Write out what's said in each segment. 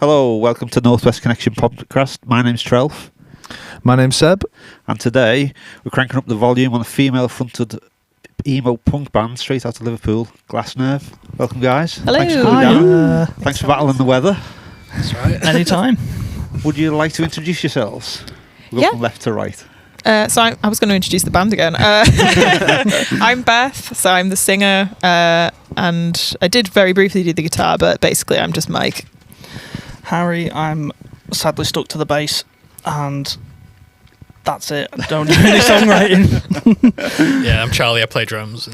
Hello, welcome to Northwest Connection podcast. My name's Trelf. My name's Seb. And today we're cranking up the volume on a female-fronted emo punk band straight out of Liverpool, Glass Nerve. Welcome, guys. Hello. Thanks for coming down. Thanks for battling the weather. That's right. Anytime. Would you like to introduce yourselves? We'll go from left to right. So I was going to introduce the band again. I'm Beth, so I'm the singer, and I did very briefly do the guitar, but basically I'm just Mike. Harry, I'm sadly stuck to the bass, and that's it. I don't do any songwriting. Yeah, I'm Charlie. I play drums.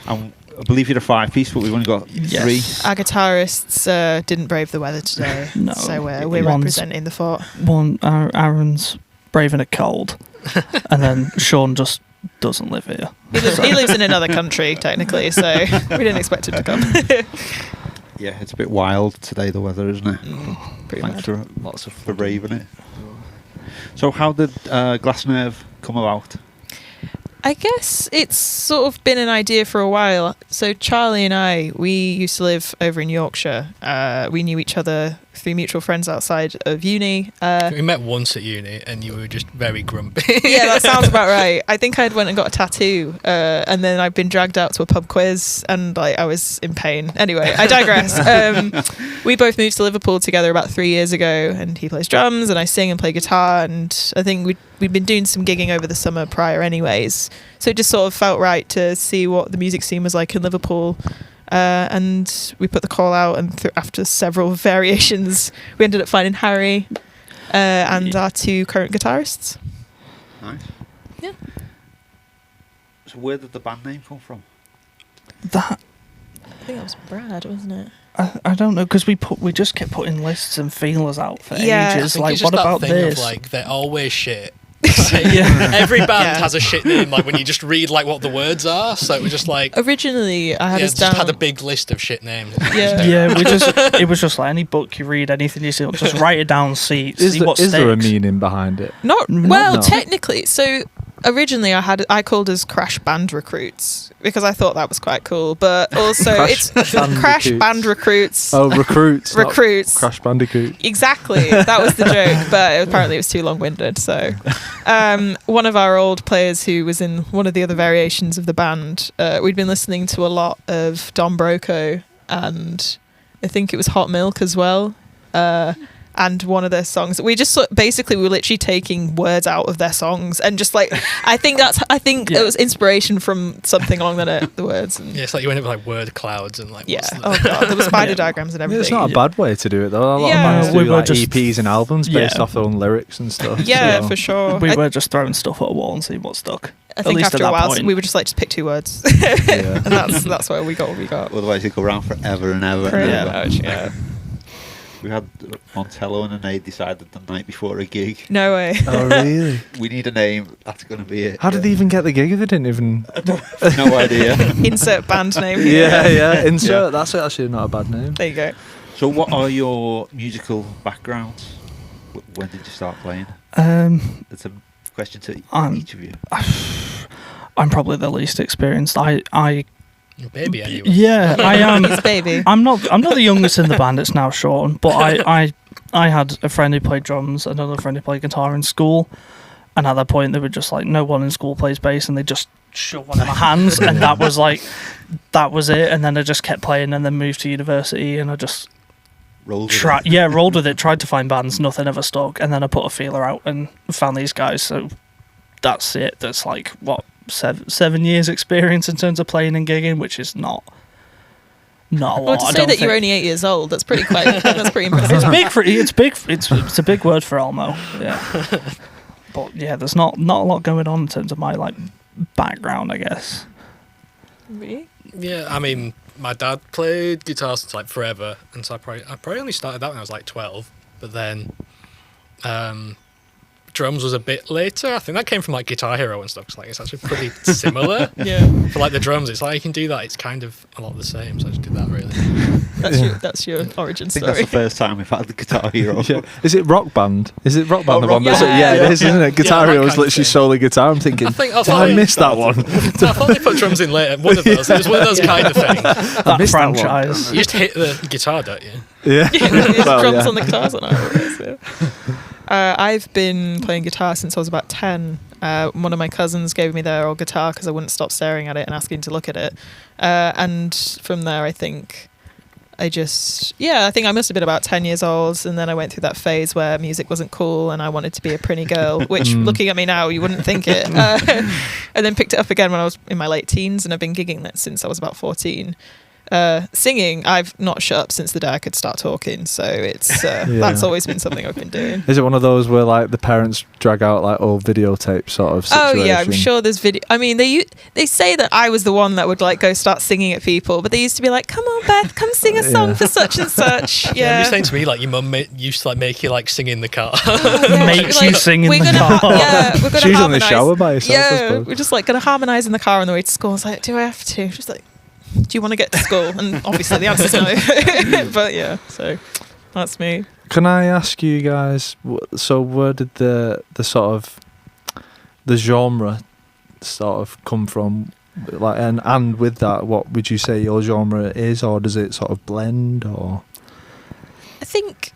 I believe you're a five-piece, but we've only got three. Our guitarists didn't brave the weather today, No. So we're representing the fort. Aaron's braving it cold, and then Sean just doesn't live here. He lives in another country, technically, so we didn't expect him to come. Yeah, it's a bit wild today, the weather, isn't it? Pretty Thanks mad. for lots of for braving it. So how did Glass Nerve come about? I guess it's sort of been an idea for a while. So Charlie and I, we used to live over in Yorkshire. We knew each other through mutual friends outside of uni. We met once at uni, and you were just very grumpy. Yeah, that sounds about right. I think I'd went and got a tattoo, and then I'd been dragged out to a pub quiz, and I was in pain. Anyway, I digress. We both moved to Liverpool together about 3 years ago, and he plays drums, and I sing and play guitar, and I think we'd been doing some gigging over the summer prior anyways, so it just sort of felt right to see what the music scene was like in Liverpool. And we put the call out, and after several variations, we ended up finding Harry and our two current guitarists. Nice. Yeah. So where did the band name come from? That I think that was Brad, wasn't it? I don't know, because we just kept putting lists and feelers out for Yeah. ages. I think Like, it's what just that about thing this? Of, like, they're always shit. Yeah. Every band Yeah. has a shit name, like when you just read like what the words are. So it was just like Originally, I had us just down. had a big list of shit names. Yeah. Yeah, it was just like any book you read, anything you see, just write it down, see what sticks. Is there a meaning behind it? No. Technically. So originally, I called us Crash Band Recruits because I thought that was quite cool. But also, it's Crash Band Recruits. Oh, recruits. not Recruits. Crash Bandicoot. Exactly, that was the joke, but apparently it was too long-winded. So, one of our old players who was in one of the other variations of the band, we'd been listening to a lot of Don Broco, and I think it was Hot Milk as well. And one of their songs, we just basically we were literally taking words out of their songs and just like I think it was inspiration from something along the words. And Yeah, it's like you end up with like word clouds and like yeah, oh god, there were spider diagrams and everything. It's not a bad way to do it, though. A lot Yeah. of bands We do were like just- EPs and albums based off their own lyrics and stuff. Yeah, so. for sure. We were just throwing stuff at a wall and seeing what stuck. I think least after at a that while point. we were just like just pick two words, Yeah. and that's why we got what we got. Otherwise, it go around forever and ever. Pretty and ever. much, yeah. We had Montello and Anaid decided the night before a gig. No way. Oh, really? We need a name. That's going to be it. How did they even get the gig if they didn't even... No idea. Insert band name. Yeah. Insert. Yeah. That's actually not a bad name. There you go. So, what are your musical backgrounds? When did you start playing? It's a question to each of you. I'm probably the least experienced. baby anyway. Yeah, I am. His baby. I'm not the youngest in the band. It's now Sean, but I had a friend who played drums, another friend who played guitar in school, and at that point they were just like, no one in school plays bass, and they just shoved one in my hands, and that was it. And then I just kept playing, and then moved to university, and I just Rolled rolled with it. Tried to find bands, nothing ever stuck, and then I put a feeler out and found these guys. So that's it. That's like what 7 years experience in terms of playing and gigging, which is not a lot. Well, to say that you're only 8 years old, that's pretty that's pretty impressive. It's a big word for Elmo. Yeah. But yeah, there's not a lot going on in terms of my like background, I guess. Really? Yeah, I mean, my dad played guitar since like forever, and so I probably only started that when I was like 12. But then, drums was a bit later. I think that came from like Guitar Hero and stuff. 'Cause, like, it's actually pretty similar. Yeah. For like the drums, it's like you can do that. It's kind of a lot the same. So I just did that really. That's your origin I think story. that's the first time we've had the Guitar Hero. Yeah. Is it Rock Band? Is it Rock Band? Oh, the Rock one that's Band. yeah, Yeah. it is, isn't it? Guitar that Hero is kind of literally thing. solely guitar. I'm thinking, I missed that one. I thought they put drums in later. One of those. It was one of those kind of things. That missed that one. franchise. You just hit the guitar, don't you? Yeah. There's Well, drums yeah. on the guitars on our I've been playing guitar since I was about 10. One of my cousins gave me their old guitar because I wouldn't stop staring at it and asking to look at it. And from there, I think I think I must have been about 10 years old, and then I went through that phase where music wasn't cool and I wanted to be a prinny girl, which looking at me now, you wouldn't think it. And then picked it up again when I was in my late teens, and I've been gigging that since I was about 14. Singing, I've not shut up since the day I could start talking, so it's that's always been something I've been doing. Is it one of those where like the parents drag out like old videotape sort of situation? Oh yeah, I'm sure there's video. I mean, they say that I was the one that would like go start singing at people, but they used to be like, "Come on, Beth, come sing a song for such and such." Yeah. Yeah. You're saying to me like your mum used to like make you like sing in the car. Yeah, Makes like, you sing in we're the gonna car. we're gonna She's in the harmonise. shower by herself. I Yeah, suppose. we're just like gonna harmonise in the car on the way to school. I was like, do I have to? She's like, do you want to get to school? And obviously the answer's no. But yeah, so that's me. Can I ask you guys? So where did the sort of the genre sort of come from? Like, and with that, what would you say your genre is, or does it sort of blend, or? I think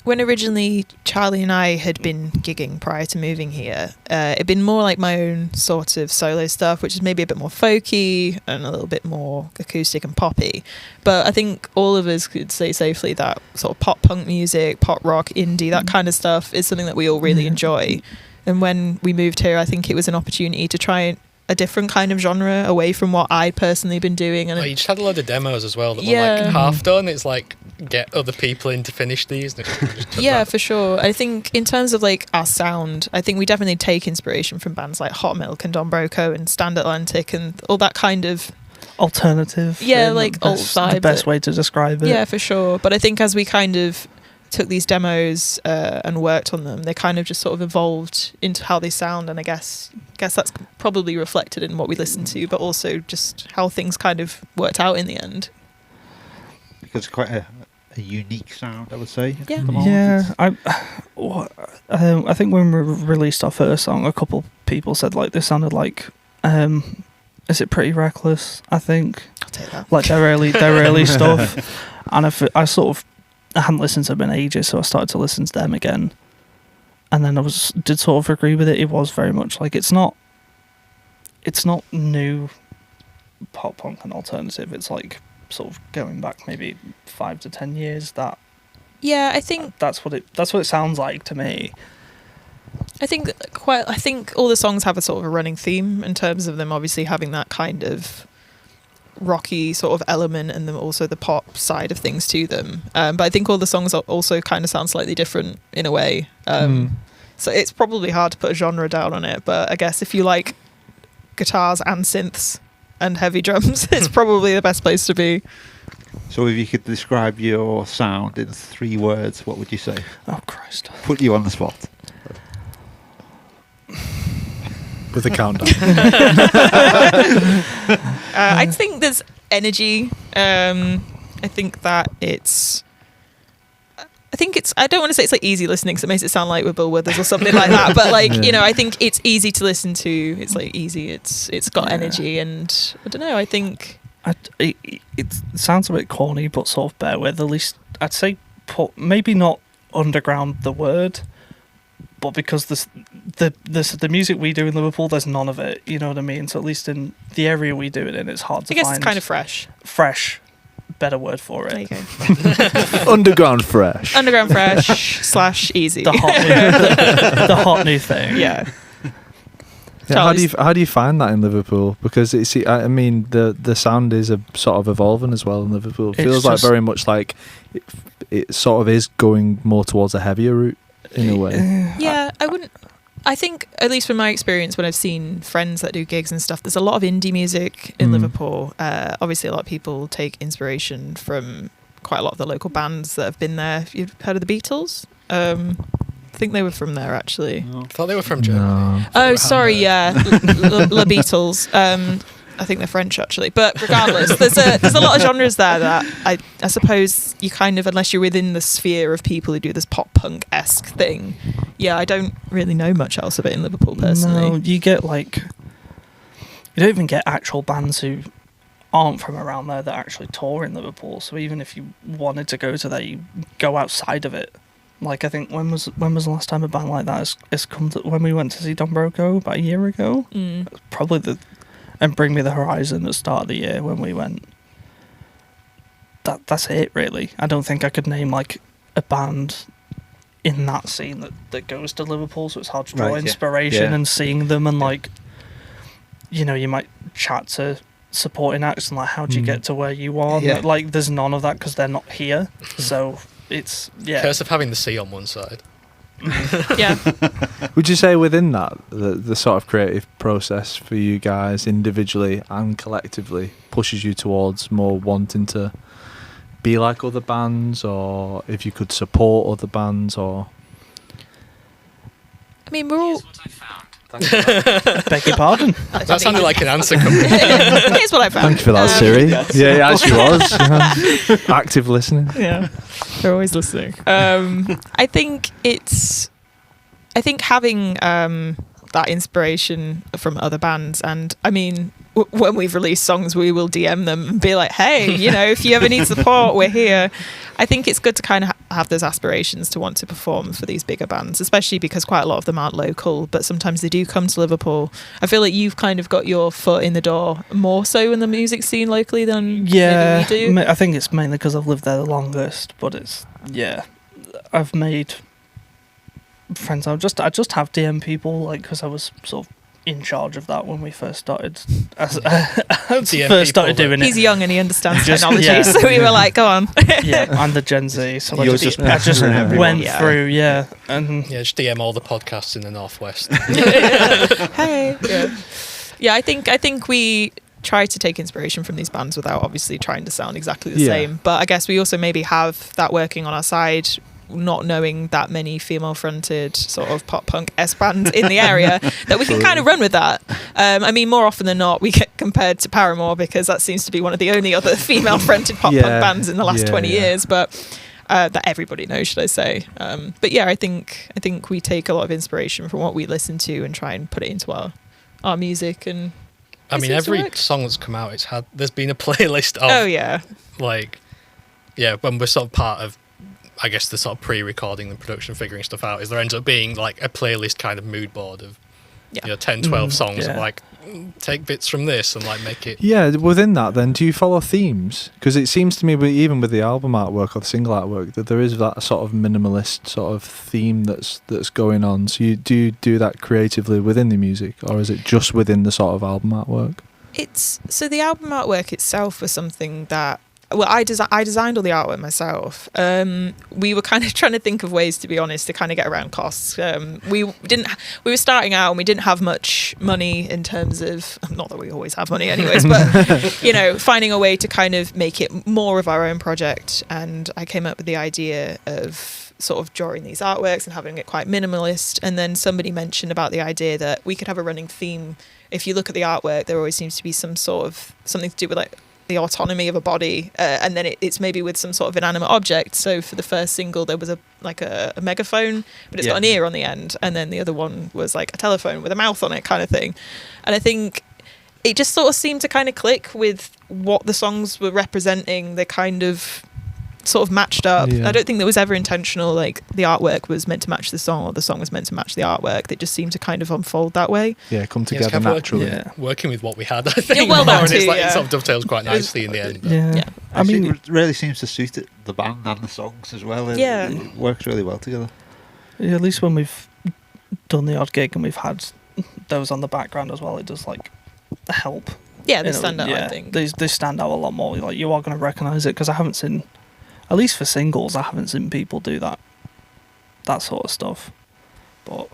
when originally Charlie and I had been gigging prior to moving here, it'd been more like my own sort of solo stuff, which is maybe a bit more folky and a little bit more acoustic and poppy. But I think all of us could say safely that sort of pop punk music, pop rock, indie, that kind of stuff is something that we all really enjoy. And when we moved here, I think it was an opportunity to try a different kind of genre away from what I'd personally been doing. And Oh, you just had a load of demos as well that were Yeah. like half done. It's like get other people in to finish these. And just took yeah, that. for sure. I think in terms of like our sound, I think we definitely take inspiration from bands like Hot Milk and Don Broco and Stand Atlantic and all that kind of Alternative. Yeah, in like the alt best, vibe the best that- way to describe it. yeah, for sure. But I think as we kind of took these demos and worked on them, they kind of just sort of evolved into how they sound, and I guess that's probably reflected in what we listen to, but also just how things kind of worked out in the end. Because it's quite a unique sound, I would say. Yeah. at the moment. Yeah, I think when we released our first song, a couple people said like this sounded like, is it Pretty Reckless? I think I'll take that. like their early stuff, and I hadn't listened to them in ages, so I started to listen to them again, and then did sort of agree with it. It was very much like it's not new pop punk and alternative. It's like sort of going back maybe 5 to 10 years. Yeah, I think That's what it sounds like to me. I think all the songs have a sort of a running theme in terms of them obviously having that kind of rocky sort of element and then also the pop side of things to them. But I think all the songs also kind of sound slightly different in a way. So it's probably hard to put a genre down on it, but I guess if you like guitars and synths and heavy drums, it's probably the best place to be. So if you could describe your sound in 3 words, what would you say? Oh Christ! Put you on the spot. With a countdown. I think there's energy. I think that I don't want to say it's like easy listening because it makes it sound like we're Bill Withers or something like that, but like, Yeah. you know, I think it's easy to listen to. It's like easy. It's got energy, and I don't know, I think It sounds a bit corny, but sort of bear with. At least I'd say maybe not underground the word, but because the music we do in Liverpool, there's none of it. You know what I mean? So at least in the area we do it in, it's hard to I guess find. it's kind of fresh. Fresh, better word for There you it. go. Underground fresh. Underground fresh / easy. The the hot new thing. Yeah. Yeah, how do you find that in Liverpool? Because I mean the sound is sort of evolving as well in Liverpool. It It's feels like just- very much like it sort of is going more towards a heavier route in a way. Yeah, I think, at least from my experience, when I've seen friends that do gigs and stuff, there's a lot of indie music in Liverpool. Obviously, a lot of people take inspiration from quite a lot of the local bands that have been there. Have you heard of the Beatles? think they were from there, actually. No. I thought they were from Germany. No. Oh, sorry, yeah. La Beatles. I think they're French, actually. But regardless, there's a lot of genres there that I suppose you kind of, unless you're within the sphere of people who do this pop punk-esque thing, yeah, I don't really know much else of it in Liverpool, personally. No, you get like... You don't even get actual bands who aren't from around there that actually tour in Liverpool. So even if you wanted to go to there, you go outside of it. Like, I think, when was the last time a band like that has come to... When we went to see Don Broco about a year ago? Probably and Bring Me the Horizon at the start of the year when we went. That's it, really. I don't think I could name like a band in that scene that goes to Liverpool, so it's hard to draw inspiration and seeing them and like, you know, you might chat to supporting acts and like, how do you get to where you are? Yeah. Like, there's none of that because they're not here. So it's Curse of having the sea on one side. Yeah. Would you say within that, the sort of creative process for you guys individually and collectively pushes you towards more wanting to be like other bands, or if you could support other bands, or... I mean, we're all... beg your pardon. That sounded like an answer coming. Here's what I found. Thank you for that, Siri. Yeah, as she was. Active listening. Yeah, they're always listening. I think having that inspiration from other bands, and I mean, when we've released songs, we will DM them and be like, hey, you know, if you ever need support, we're here. I think it's good to kind of have those aspirations to want to perform for these bigger bands, especially because quite a lot of them aren't local, but sometimes they do come to Liverpool. I feel like you've kind of got your foot in the door more so in the music scene locally than maybe we do. I think it's mainly because I've lived there the longest, but I've made friends. I just have DM people, like, because I was sort of in charge of that when we first started. Started doing it. He's young and he understands technology, so we were like, "Go on." Yeah, I'm the Gen Z, so I just went through. Yeah, and just DM all the podcasts in the Northwest. Hey. Yeah. I think we try to take inspiration from these bands without obviously trying to sound exactly the same. But I guess we also maybe have that working on our side, not knowing that many female-fronted sort of pop-punk-esque bands in the area, that we can kind of run with that. I mean, more often than not, we get compared to Paramore because that seems to be one of the only other female-fronted pop-punk bands in the last 20 years, but that everybody knows, should I say. But yeah, I think we take a lot of inspiration from what we listen to and try and put it into our music. And I mean, every song that's come out, there's been a playlist of... when we're sort of part of, I guess, the sort of pre-recording and production, figuring stuff out, is there ends up being like a playlist kind of mood board of 10, 12 songs of like, take bits from this and like make it... Yeah, within that then, do you follow themes? Because it seems to me, even with the album artwork or the single artwork, that there is that sort of minimalist sort of theme that's going on. So you do that creatively within the music, or is it just within the sort of album artwork? So the album artwork itself was something that... Well, I designed all the artwork myself. We were kind of trying to think of ways, to be honest, to kind of get around costs. We were starting out and we didn't have much money in terms of, not that we always have money anyways, but, you know, finding a way to kind of make it more of our own project. And I came up with the idea of sort of drawing these artworks and having it quite minimalist. And then somebody mentioned about the idea that we could have a running theme. If you look at the artwork, there always seems to be some sort of something to do with like the autonomy of a body, and then it's maybe with some sort of inanimate object. So for the first single there was a megaphone, but it's got an ear on the end, and then the other one was like a telephone with a mouth on it kind of thing. And I think it just sort of seemed to kind of click with what the songs were representing. They kind of sort of matched up. I don't think that was ever intentional, like the artwork was meant to match the song or the song was meant to match the artwork. They just seemed to kind of unfold that way. Come together naturally. Working with what we had, I think. It sort of dovetails quite nicely in the end. I mean, it really seems to suit the band and the songs as well. It works really well together. Yeah, at least when we've done the odd gig and we've had those on the background as well, it does like help. Yeah, they stand out, I think. They stand out a lot more. Like, you are going to recognise it, because I haven't seen... At least for singles, I haven't seen people do that sort of stuff. But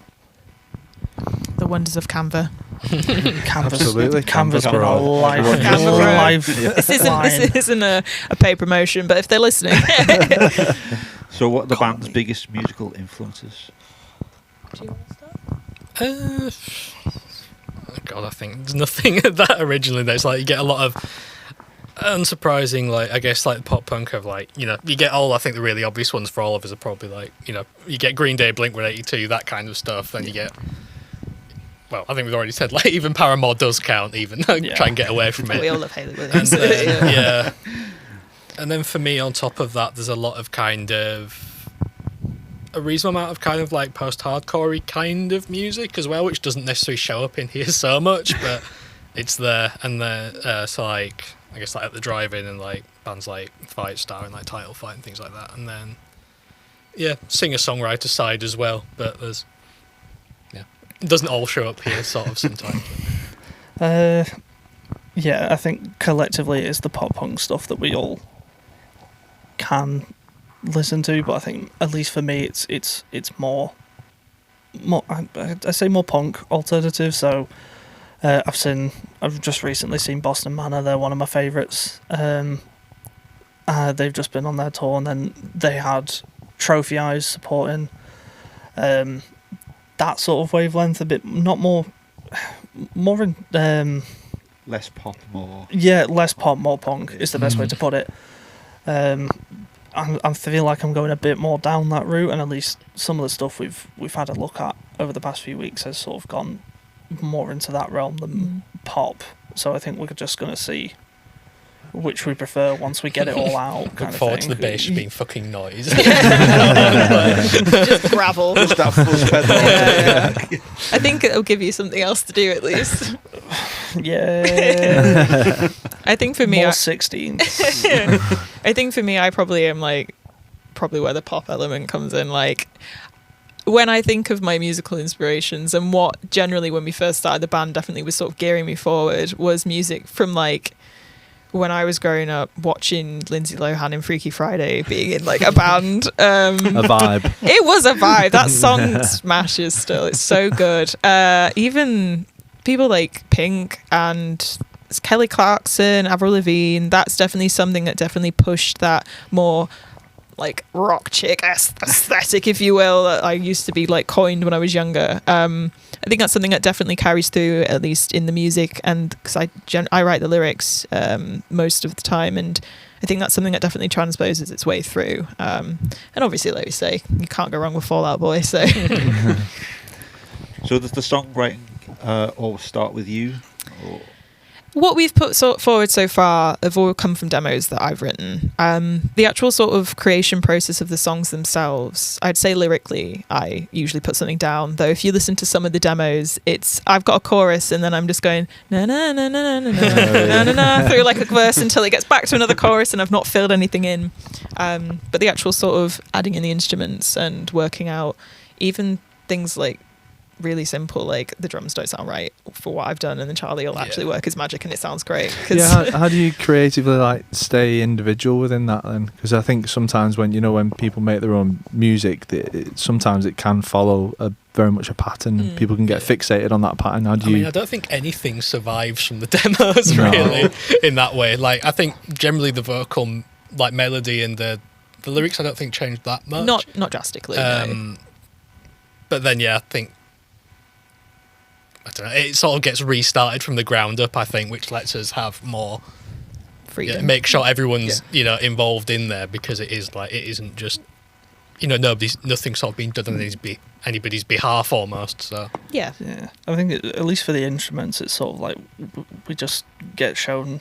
the wonders of Canva. Absolutely. Canva's been a live. This isn't a paid promotion, but if they're listening. So what are the band's biggest musical influences? Do you want to start? God, I think there's nothing that originally. There's like you get a lot of unsurprising, like I guess like pop punk of like you get all. I think the really obvious ones for all of us are probably like you get Green Day, Blink-182, that kind of stuff. Then you get. Well, I think we've already said like even Paramore does count. Even try and get away from it. We all love Hayley Williams. And and then for me, on top of that, there's a lot of kind of a reasonable amount of kind of like post-hardcore-y kind of music as well, which doesn't necessarily show up in here so much, but it's there. And so like I guess like at the drive-in and like bands like Fight Star and like Title Fight and things like that. And then singer-songwriter side as well, but there's it doesn't all show up here sort of sometimes. I think collectively it's the pop punk stuff that we all can listen to, but I think at least for me it's more I say more punk alternative. So I've just recently seen Boston Manor. They're one of my favourites. They've just been on their tour, and then they had Trophy Eyes supporting that sort of wavelength, a bit not more in less pop, more less pop, more punk is the best way to put it. I feel like I'm going a bit more down that route, and at least some of the stuff we've had a look at over the past few weeks has sort of gone more into that realm than pop. So I think we're just going to see which we prefer once we get it all out. Look forward to the bass just being fucking noise. Just gravel. Just that fuzz pedal. I think it'll give you something else to do at least. Yeah. I think for me, more 16s. I think for me, I probably am like where the pop element comes in. Like when I think of my musical inspirations and what generally when we first started the band definitely was sort of gearing me forward was music from like when I was growing up watching Lindsay Lohan and Freaky Friday being in like a band. A vibe. It was a vibe. That song smashes still. It's so good. Even people like Pink and Kelly Clarkson, Avril Lavigne, that's definitely something that definitely pushed that more like rock chick aesthetic, if you will, that I used to be like coined when I was younger. I think that's something that definitely carries through, at least in the music, and because I write the lyrics most of the time, and I think that's something that definitely transposes its way through. And obviously, like we say, you can't go wrong with Fall Out Boy. So, so does the songwriting always start with you? Or? What we've put forward so far have all come from demos that I've written. The actual sort of creation process of the songs themselves, I'd say lyrically, I usually put something down. Though if you listen to some of the demos, I've got a chorus and then I'm just going na na na na na na na na through like a verse until it gets back to another chorus and I've not filled anything in. But the actual sort of adding in the instruments and working out even things like really simple, like the drums don't sound right for what I've done, and then Charlie will actually work his magic and it sounds great. How do you creatively like stay individual within that then? Because I think sometimes when people make their own music, sometimes it can follow very much a pattern. People can get fixated on that pattern. I don't think anything survives from the demos really in that way. Like I think generally the vocal like melody and the lyrics I don't think changed that much. Not drastically. No. But then I think I don't know, it sort of gets restarted from the ground up, I think, which lets us have more freedom. Make sure everyone's involved in there, because it is like it isn't just nothing's sort of being done on anybody's behalf almost. So yeah. I think at least for the instruments, it's sort of like we just get shown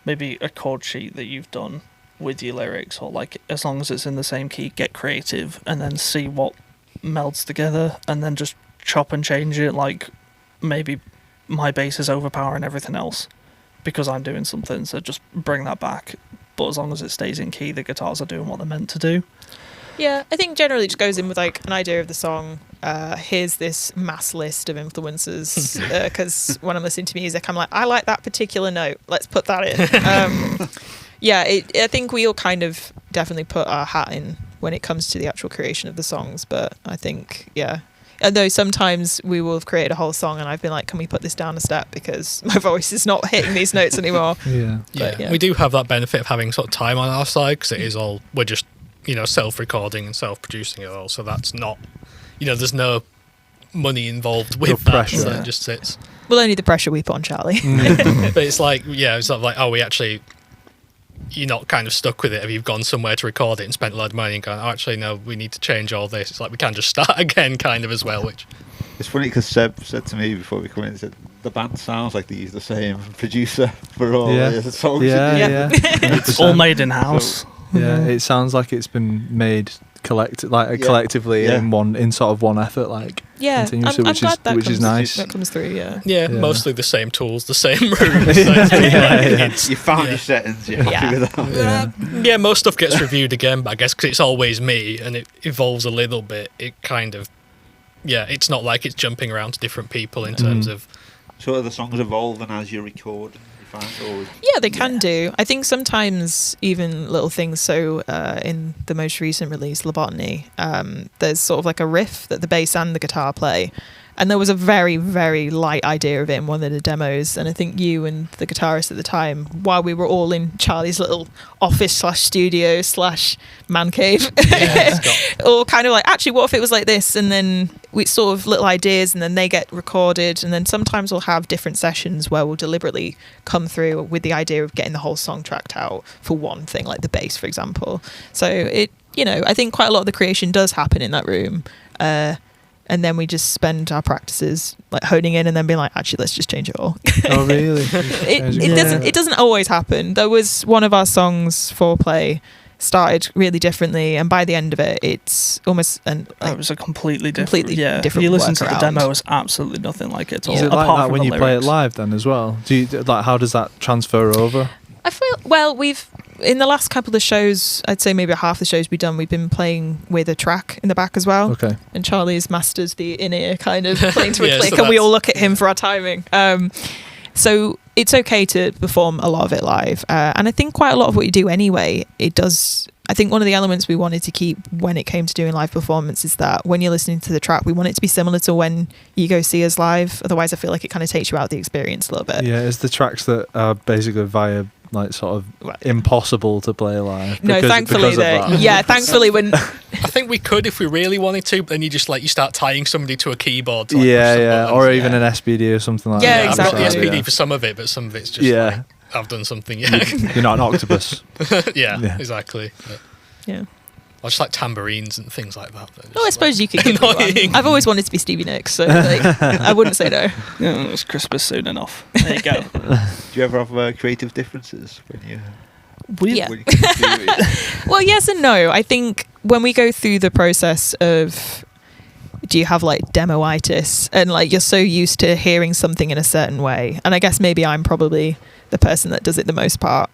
maybe a chord sheet that you've done with your lyrics, or like as long as it's in the same key, get creative and then see what melds together, and then just chop and change it. Like maybe my bass is overpowering everything else because I'm doing something, so just bring that back, but as long as it stays in key, the guitars are doing what they're meant to do. I think generally it just goes in with like an idea of the song. Here's this mass list of influences, because when I'm listening to music I'm like, I like that particular note, let's put that in. I think we all kind of definitely put our hat in when it comes to the actual creation of the songs, but I think although sometimes we will have created a whole song and I've been like, can we put this down a step because my voice is not hitting these notes anymore. We do have that benefit of having sort of time on our side, because it is all, we're just self-recording and self-producing it all, so that's not there's no money involved with No that, pressure. so it just sits. Well, only the pressure we put on Charlie. But it's like, it's sort of like, you're not kind of stuck with it if you've gone somewhere to record it and spent a lot of money and gone, oh, actually, no, we need to change all this. It's like we can just start again, kind of, as well, which... It's funny because Seb said to me before we come in, he said, the band sounds like they use the same producer for all the songs. Yeah. It's all made in-house. It sounds like it's been made collectively in sort of one effort, like continuously, which is nice. That comes through, yeah, mostly the same tools, the same rooms. You found your settings, you're happy with that. Most stuff gets reviewed again, but I guess because it's always me and it evolves a little bit, it kind of, it's not like it's jumping around to different people in terms of... So are the songs evolving as you record? Yeah, they can do. I think sometimes even little things. So in the most recent release, Lobotomy, there's sort of like a riff that the bass and the guitar play. And there was a very, very light idea of it in one of the demos. And I think you and the guitarist at the time, while we were all in Charlie's little office/studio/man cave, all kind of like, actually, what if it was like this? And then we sort of little ideas, and then they get recorded. And then sometimes we'll have different sessions where we'll deliberately come through with the idea of getting the whole song tracked out for one thing, like the bass, for example. So I think quite a lot of the creation does happen in that room. And then we just spend our practices like honing in and then being like, actually, let's just change it all. Oh, really? It doesn't always happen. There was one of our songs, Foreplay, started really differently, and by the end of it, it's almost it was a completely different. Different. If you listen to the workaround. demo, it's absolutely nothing like it at all. Is it like apart that from when the you play it lyrics. live then as well? How does that transfer over? I feel we've in the last couple of shows, I'd say maybe half the shows we've done, we've been playing with a track in the back as well. Okay. And Charlie's masters the in-ear kind of playing to a Yeah, click, so and we all look at him for our timing. So it's okay to perform a lot of it live, and I think quite a lot of what you do anyway, it does. I think one of the elements we wanted to keep when it came to doing live performance is that when you're listening to the track, we want it to be similar to when you go see us live. Otherwise, I feel like it kind of takes you out of the experience a little bit. Yeah, it's the tracks that are basically via like sort of impossible to play live. No, thankfully, thankfully when I think we could if we really wanted to, but then you just you start tying somebody to a keyboard. To, or even an SPD or something like that. Yeah, exactly. I've got the SPD for some of it, but some of it's just I've done something. You're not an octopus. yeah, exactly. But, yeah. I just like tambourines and things like that. I suppose you could give me one. I've always wanted to be Stevie Nicks, so I wouldn't say no. Yeah, it's Christmas soon enough. There you go. Do you ever have creative differences when you... When you come to it? Well, yes and no. I think when we go through the process of... Do you have demo-itis? And you're so used to hearing something in a certain way. And I guess maybe I'm probably the person that does it the most part.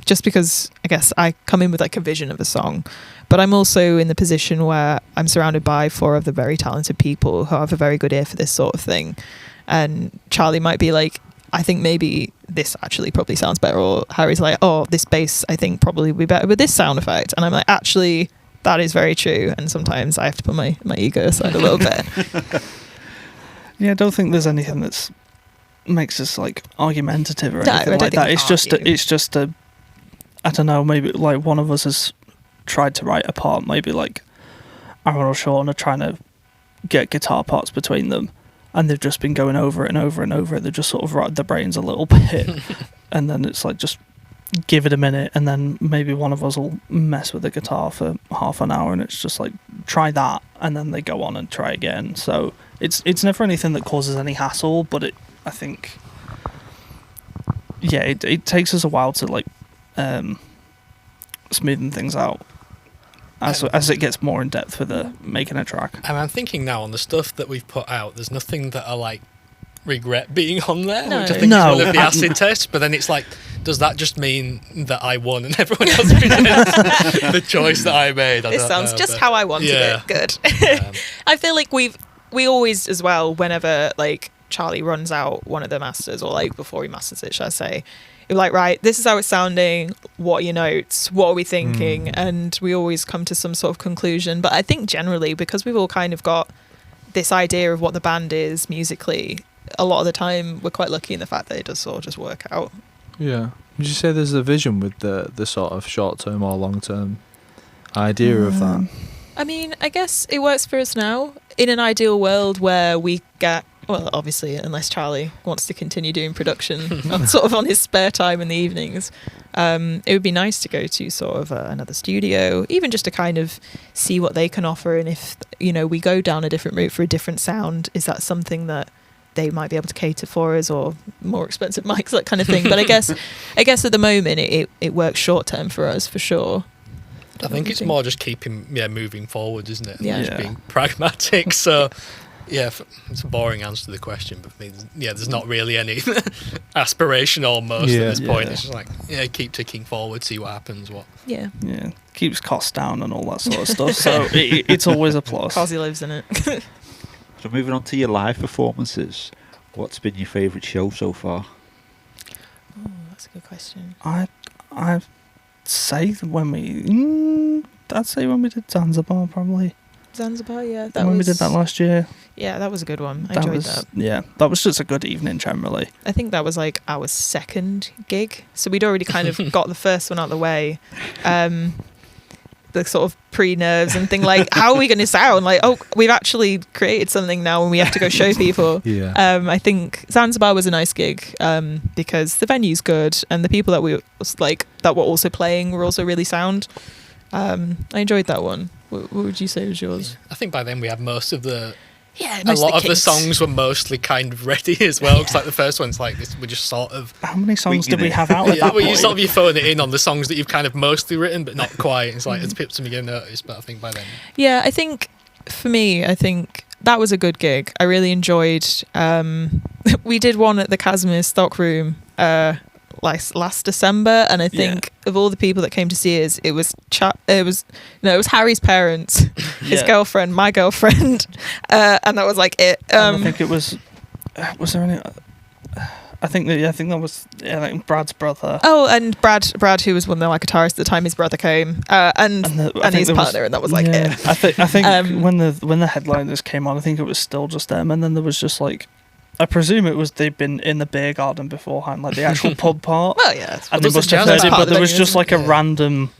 Just because I guess I come in with a vision of a song, but I'm also in the position where I'm surrounded by 4 other very talented people who have a very good ear for this sort of thing. And Charlie might be like, I think maybe this actually probably sounds better, or Harry's like, oh, this bass I think probably would be better with this sound effect. And I'm like, actually, that is very true. And sometimes I have to put my ego aside a little bit. Yeah, I don't think there's anything that's makes us argumentative or anything like that. It's just a I don't know, maybe one of us has tried to write a part, maybe Aaron or Sean are trying to get guitar parts between them, and they've just been going over it and over and over it. They've just sort of rotted their brains a little bit, and then it's just give it a minute, and then maybe one of us will mess with the guitar for half an hour, and it's just try that, and then they go on and try again. So it's never anything that causes any hassle, but I think it takes us a while to smoothen things out as it gets more in depth with making a track. And I'm thinking now on the stuff that we've put out, there's nothing that I regret being on there, which I think is one of the acid tests. But then it's does that just mean that I won and everyone else resents the choice that I made? This sounds just how I wanted it. Good. I feel like we always as well, whenever Charlie runs out one of the masters, or before he masters it, should I say, you're right, this is how it's sounding, what are your notes, what are we thinking? And we always come to some sort of conclusion. But I think generally, because we've all kind of got this idea of what the band is musically, a lot of the time we're quite lucky in the fact that it does sort of just work out. Yeah. Would you say there's a vision with the sort of short-term or long-term idea of that? I mean, I guess it works for us now. In an ideal world where we get, well, obviously, unless Charlie wants to continue doing production sort of on his spare time in the evenings, it would be nice to go to sort of another studio, even just to kind of see what they can offer. And if, we go down a different route for a different sound, is that something that they might be able to cater for us, or more expensive mics, that kind of thing. But I guess at the moment it works short term for us for sure. I think it's more just keeping moving forward, isn't it? Yeah. Just being pragmatic. So it's a boring answer to the question, but for me, there's not really any aspiration almost at this point. It's just like keep ticking forward, see what happens. Keeps costs down and all that sort of stuff. So it's always a plus. Cause he lives in it. So moving on to your live performances, what's been your favourite show so far? Oh, that's a good question. I'd say when we did Zanzibar, probably. Zanzibar, yeah. We did that last year. Yeah, that was a good one. I enjoyed that. Yeah, that was just a good evening generally. I think that was like our second gig. So we'd already kind of got the first one out of the way. The sort of pre-nerves and thing like, how are we going to sound? Like, we've actually created something now and we have to go show people. I think Zanzibar was a nice gig because the venue's good and the people that were also playing were also really sound. I enjoyed that one. What would you say was yours? I think by then we had most of the... Yeah, a lot of the songs were mostly kind of ready as well, because like the first one's like this, we're just sort of... How many songs did we have out at that point? You sort of phone it in on the songs that you've kind of mostly written, but not quite. It's like, it's something you notice, but I think by then... Yeah, I think, for me, that was a good gig. I really enjoyed... we did one at the Casimir Stock Room last December, and I think of all the people that came to see us, it was Harry's parents, his girlfriend, my girlfriend, and that was like it. I think it was there any? I think that was Brad's brother. Oh, and Brad, who was one of the guitarists at the time, his brother came, and his partner, and that was like it. I think when the headliners came on, I think it was still just them, and then there was just like, I presume they'd been in the beer garden beforehand, like the actual pub part. Well, yeah. And they must have heard it, but there was just like a random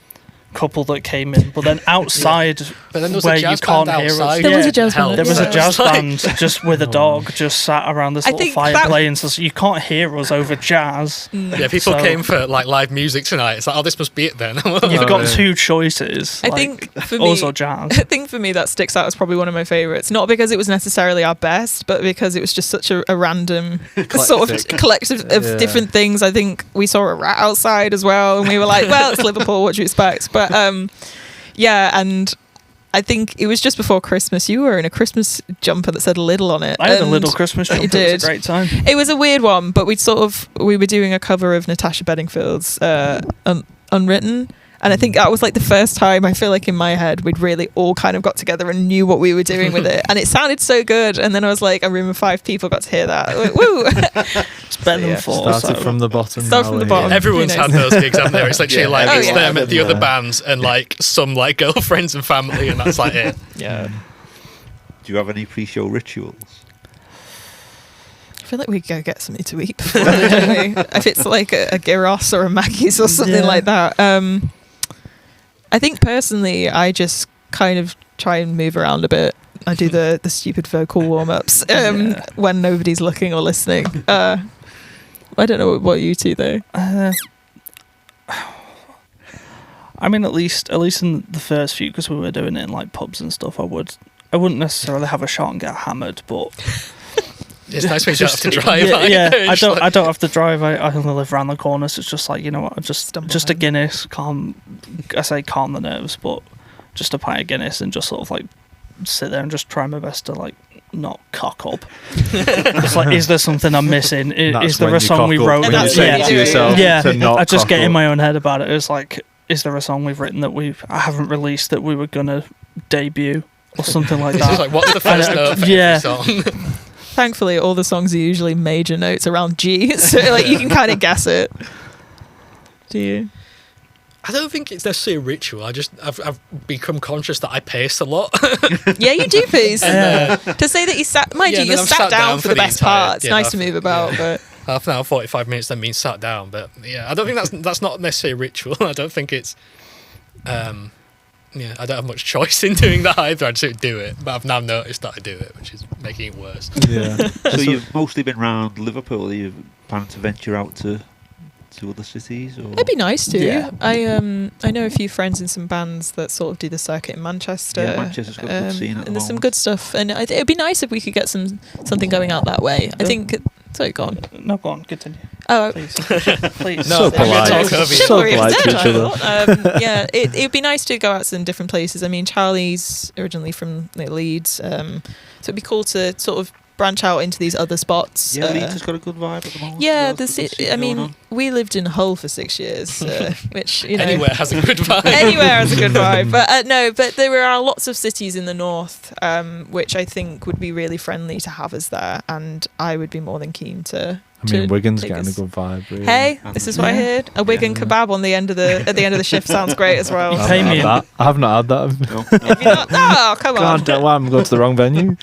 couple that came in. But then outside, but then where you can't hear us, there was a jazz band. There was a jazz band just with a dog, just sat around this little fire playing. So you can't hear us over jazz. Yeah, people came for like live music tonight. It's like, this must be it then. You've got two choices. I think for me, also jazz. I think for me that sticks out as probably one of my favourites. Not because it was necessarily our best, but because it was just such a randund sort of collective of different things. I think we saw a rat outside as well, and we were like, well, it's Liverpool, what do you expect? But and I think it was just before Christmas. You were in a Christmas jumper that said Lidl on it. I had a little Christmas jumper. It was a great time. It was a weird one, but we were doing a cover of Natasha Bedingfield's Unwritten. And I think that was like the first time, I feel like in my head, we'd really all kind of got together and knew what we were doing with it. And it sounded so good. And then I was like, a room of 5 people got to hear that. Like, woo! It's better than 4. Started from the bottom. Everyone's had those gigs, haven't they? It's literally it's them at the other bands and like some like girlfriends and family, and that's like it. Yeah. Do you have any pre-show rituals? I feel like we go get something to eat before, don't we? If it's like a gyros or a Mackey's or something like that. I think personally, I just kind of try and move around a bit. I do the stupid vocal warm-ups when nobody's looking or listening. I don't know what you two though. I mean, at least in the first few, because we were doing it in like pubs and stuff, I wouldn't necessarily have a shot and get hammered, but it's nice when you don't have to drive. I don't have to drive. I only live around the corner, so it's just like, you know what, just a Guinness, calm the nerves, but just a pint of Guinness and just sort of like sit there and just try my best to like not cock up. It's like, is there something I'm missing? Is there a song we wrote? I just get in my own head about it. It's like, is there a song we've written that I haven't released that we were gonna debut or something like that? It's like, what's the first note for every song? Thankfully, all the songs are usually major notes around G, so like you can kind of guess it. Do you? I don't think it's necessarily a ritual. I've become conscious that I pace a lot. Yeah, you do pace. To say that you sat down for the best part. It's nice to move about, but half an hour, 45 minutes, then means sat down. But yeah, I don't think that's not necessarily a ritual. I don't think it's Yeah, I don't have much choice in doing that either. I just do it, but I've now noticed that I do it, which is making it worse. Yeah. So you've mostly been around Liverpool. Are you planning to venture out to other cities? Or? It'd be nice to. Yeah. I know a few friends in some bands that sort of do the circuit in Manchester. Yeah, Manchester's got a good scene at the and there's some moment. good stuff. And it'd be nice if we could get something going out that way. I think. Sorry, go on. No, go on. Continue. Oh, Please. Please. So polite. Talk over you. So polite to each other. Yeah, it'd be nice to go out to some different places. I mean, Charlie's originally from Leeds, so it'd be cool to sort of branch out into these other spots. Yeah, Leeds has got a good vibe at the moment. Yeah, I mean, we lived in Hull for 6 years, which, you know... Anywhere has a good vibe. Anywhere has a good vibe. But but there are lots of cities in the north, which I think would be really friendly to have us there, and I would be more than keen to... I mean, Wigan's take getting a us. good vibe. Really. Hey, this is what I heard. A Wigan kebab on the end of the shift sounds great as well. Pay me. I have not had that. No. Have you not? Oh, come on. God, why I'm going to the wrong venue?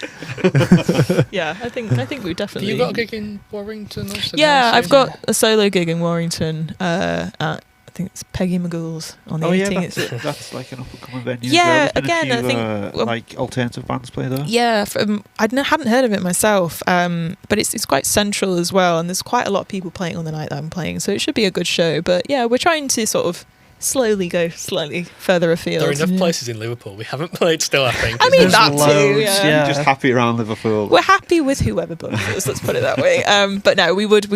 Yeah, I think we Have definitely. you got a gig in Warrington? Or something? Yeah, I've got a solo gig in Warrington. At I think it's Peggy McGough's on the 18th. That's like an up-and-coming venue. Yeah, as well. There's been a again, I few, think- like alternative bands play there. Yeah, I hadn't heard of it myself, but it's quite central as well, and there's quite a lot of people playing on the night that I'm playing, so it should be a good show. But yeah, we're trying to sort of slowly go slightly further afield. There are enough places in Liverpool we haven't played still, I think. I mean, There's that too. loads, Yeah. yeah. You're just happy around Liverpool. We're happy with whoever books us. Let's put it that way. But no, we would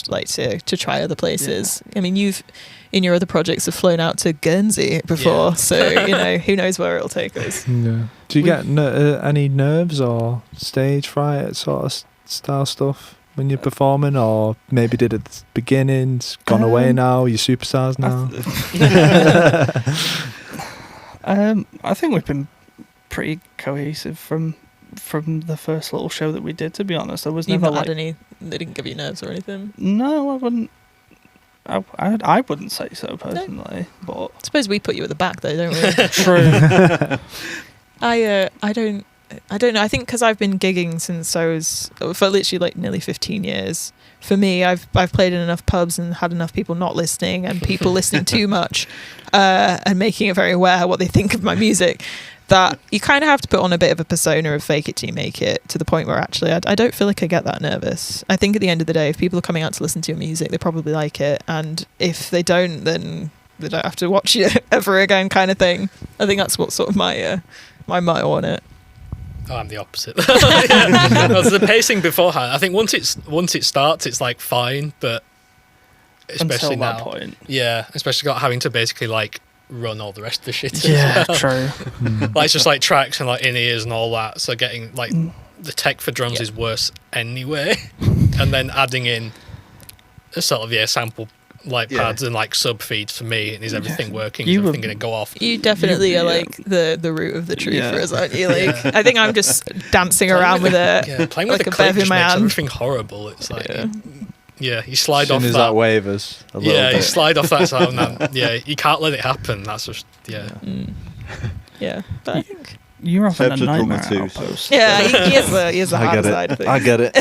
like to try other places. I mean, you've in your other projects have flown out to Guernsey before, so you know who knows where it'll take us. Yeah. Do you get any nerves or stage fright sort of style stuff when you're performing, or maybe did at the beginning, it's gone away now, you're superstars now? I think we've been pretty cohesive from the first little show that we did. To be honest, there was You've never not like had any. They didn't give you nerves or anything. no, I wouldn't. I wouldn't say so personally, but I suppose we put you at the back though, don't we? true. I don't know. I think because I've been gigging since I was for literally like nearly 15 years. For me, I've played in enough pubs and had enough people not listening and people listening too much, and making it very aware what they think of my music. That you kind of have to put on a bit of a persona of fake it till you make it, to the point where actually I don't feel like I get that nervous. I think at the end of the day, if people are coming out to listen to your music, they probably like it, and if they don't, then they don't have to watch it ever again, kind of thing. I think that's what sort of my motto on it. Oh, I'm the opposite. Yeah. No, the pacing beforehand, I think once it starts, it's like fine, but especially Until now, that point. yeah, especially not having to basically like run all the rest of the shit. Yeah, as well. true. Like it's just like tracks and like in ears and all that. So getting like the tech for drums is worse anyway, and then adding in a sort of sample like pads and like sub feeds for me, and is everything working? Is everything going to go off? You definitely are like the root of the tree for us, aren't you? Like I think I'm just dancing around with it, playing like with a the clip bev in just my makes hand. everything horrible. It's like you slide As soon off as that. that wavers a little Yeah, you bit. slide off that sound. And you can't let it happen. That's just Yeah, but I think You're often a Seb's a drummer nightmare too, outpost. he is the I hard get side of it. things. I get it.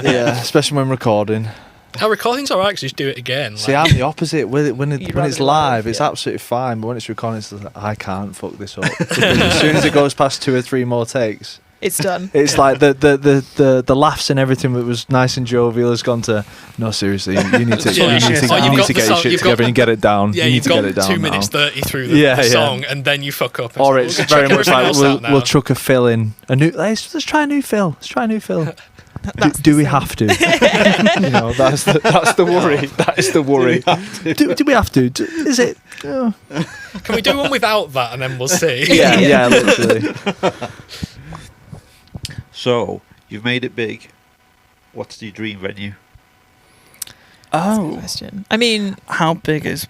Yeah, especially when recording. Our recording's alright because you just do it again. See, like- I'm the opposite. When You'd it's rather live, live, it's yeah. absolutely fine. But when it's recording, it's like, I can't fuck this up. Because as soon as it goes past 2 or 3 more takes, It's done. it's like the laughs and everything that was nice and jovial has gone to no. Seriously, you need to Yeah. you need to, Oh, you you've need got to the get song- your shit you've got together and get it down. yeah, you need you've to got get it down 2 minutes now. 30 through the Yeah, yeah. song, and then you fuck up. Or like, it's we'll very check much like everything else out we'll now. chuck a fill in a new. Let's try a new fill. Let's try a new fill. That's Do the we same. have to? You know, that's the worry. That is the worry. Do we have to? Is it? Oh. Can we do one without that, and then we'll see? Yeah, literally. So you've made it big. What's your dream venue? Oh, Question. I mean, how big is?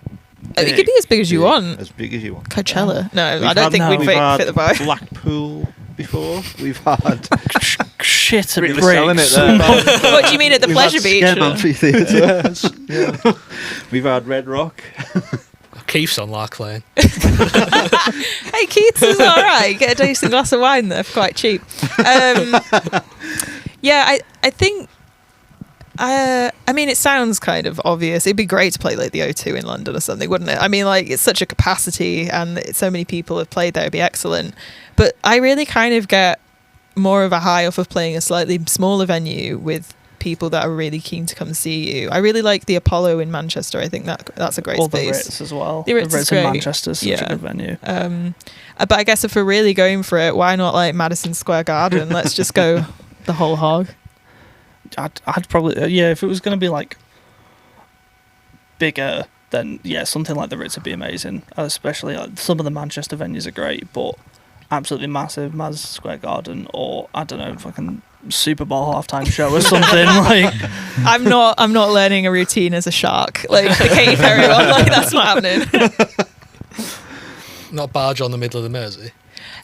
it could be as big as you want. As big as you want. Coachella. No, We've I don't had- think we'd we've fit had the vibe. Blackpool before. We've had Shit at Really bricks. selling it there. What do you mean at the we've Pleasure had Beach? Scare Amphitheatre. We've had Red Rock. Keith's on Lark Lane. Hey, Keith's is all right. Get a decent glass of wine there for quite cheap. Yeah, I think I mean, it sounds kind of obvious. It'd be great to play like the O2 in London or something, wouldn't it? I mean, like, it's such a capacity and so many people have played there. It'd be excellent. But I really kind of get more of a high off of playing a slightly smaller venue with people that are really keen to come see you. I really like the Apollo in Manchester. I think that's a great space. The Ritz as well. The Ritz in Manchester is such a good venue. But I guess if we're really going for it, why not like Madison Square Garden? Let's just go the whole hog. I'd probably if it was going to be like bigger, then something like the Ritz would be amazing. Especially like, some of the Manchester venues are great, but absolutely massive Madison Square Garden, or I don't know, fucking Super Bowl halftime show or something. Like I'm not learning a routine as a shark like the Katy Perry one. Like that's not happening. Not barge on the middle of the Mersey.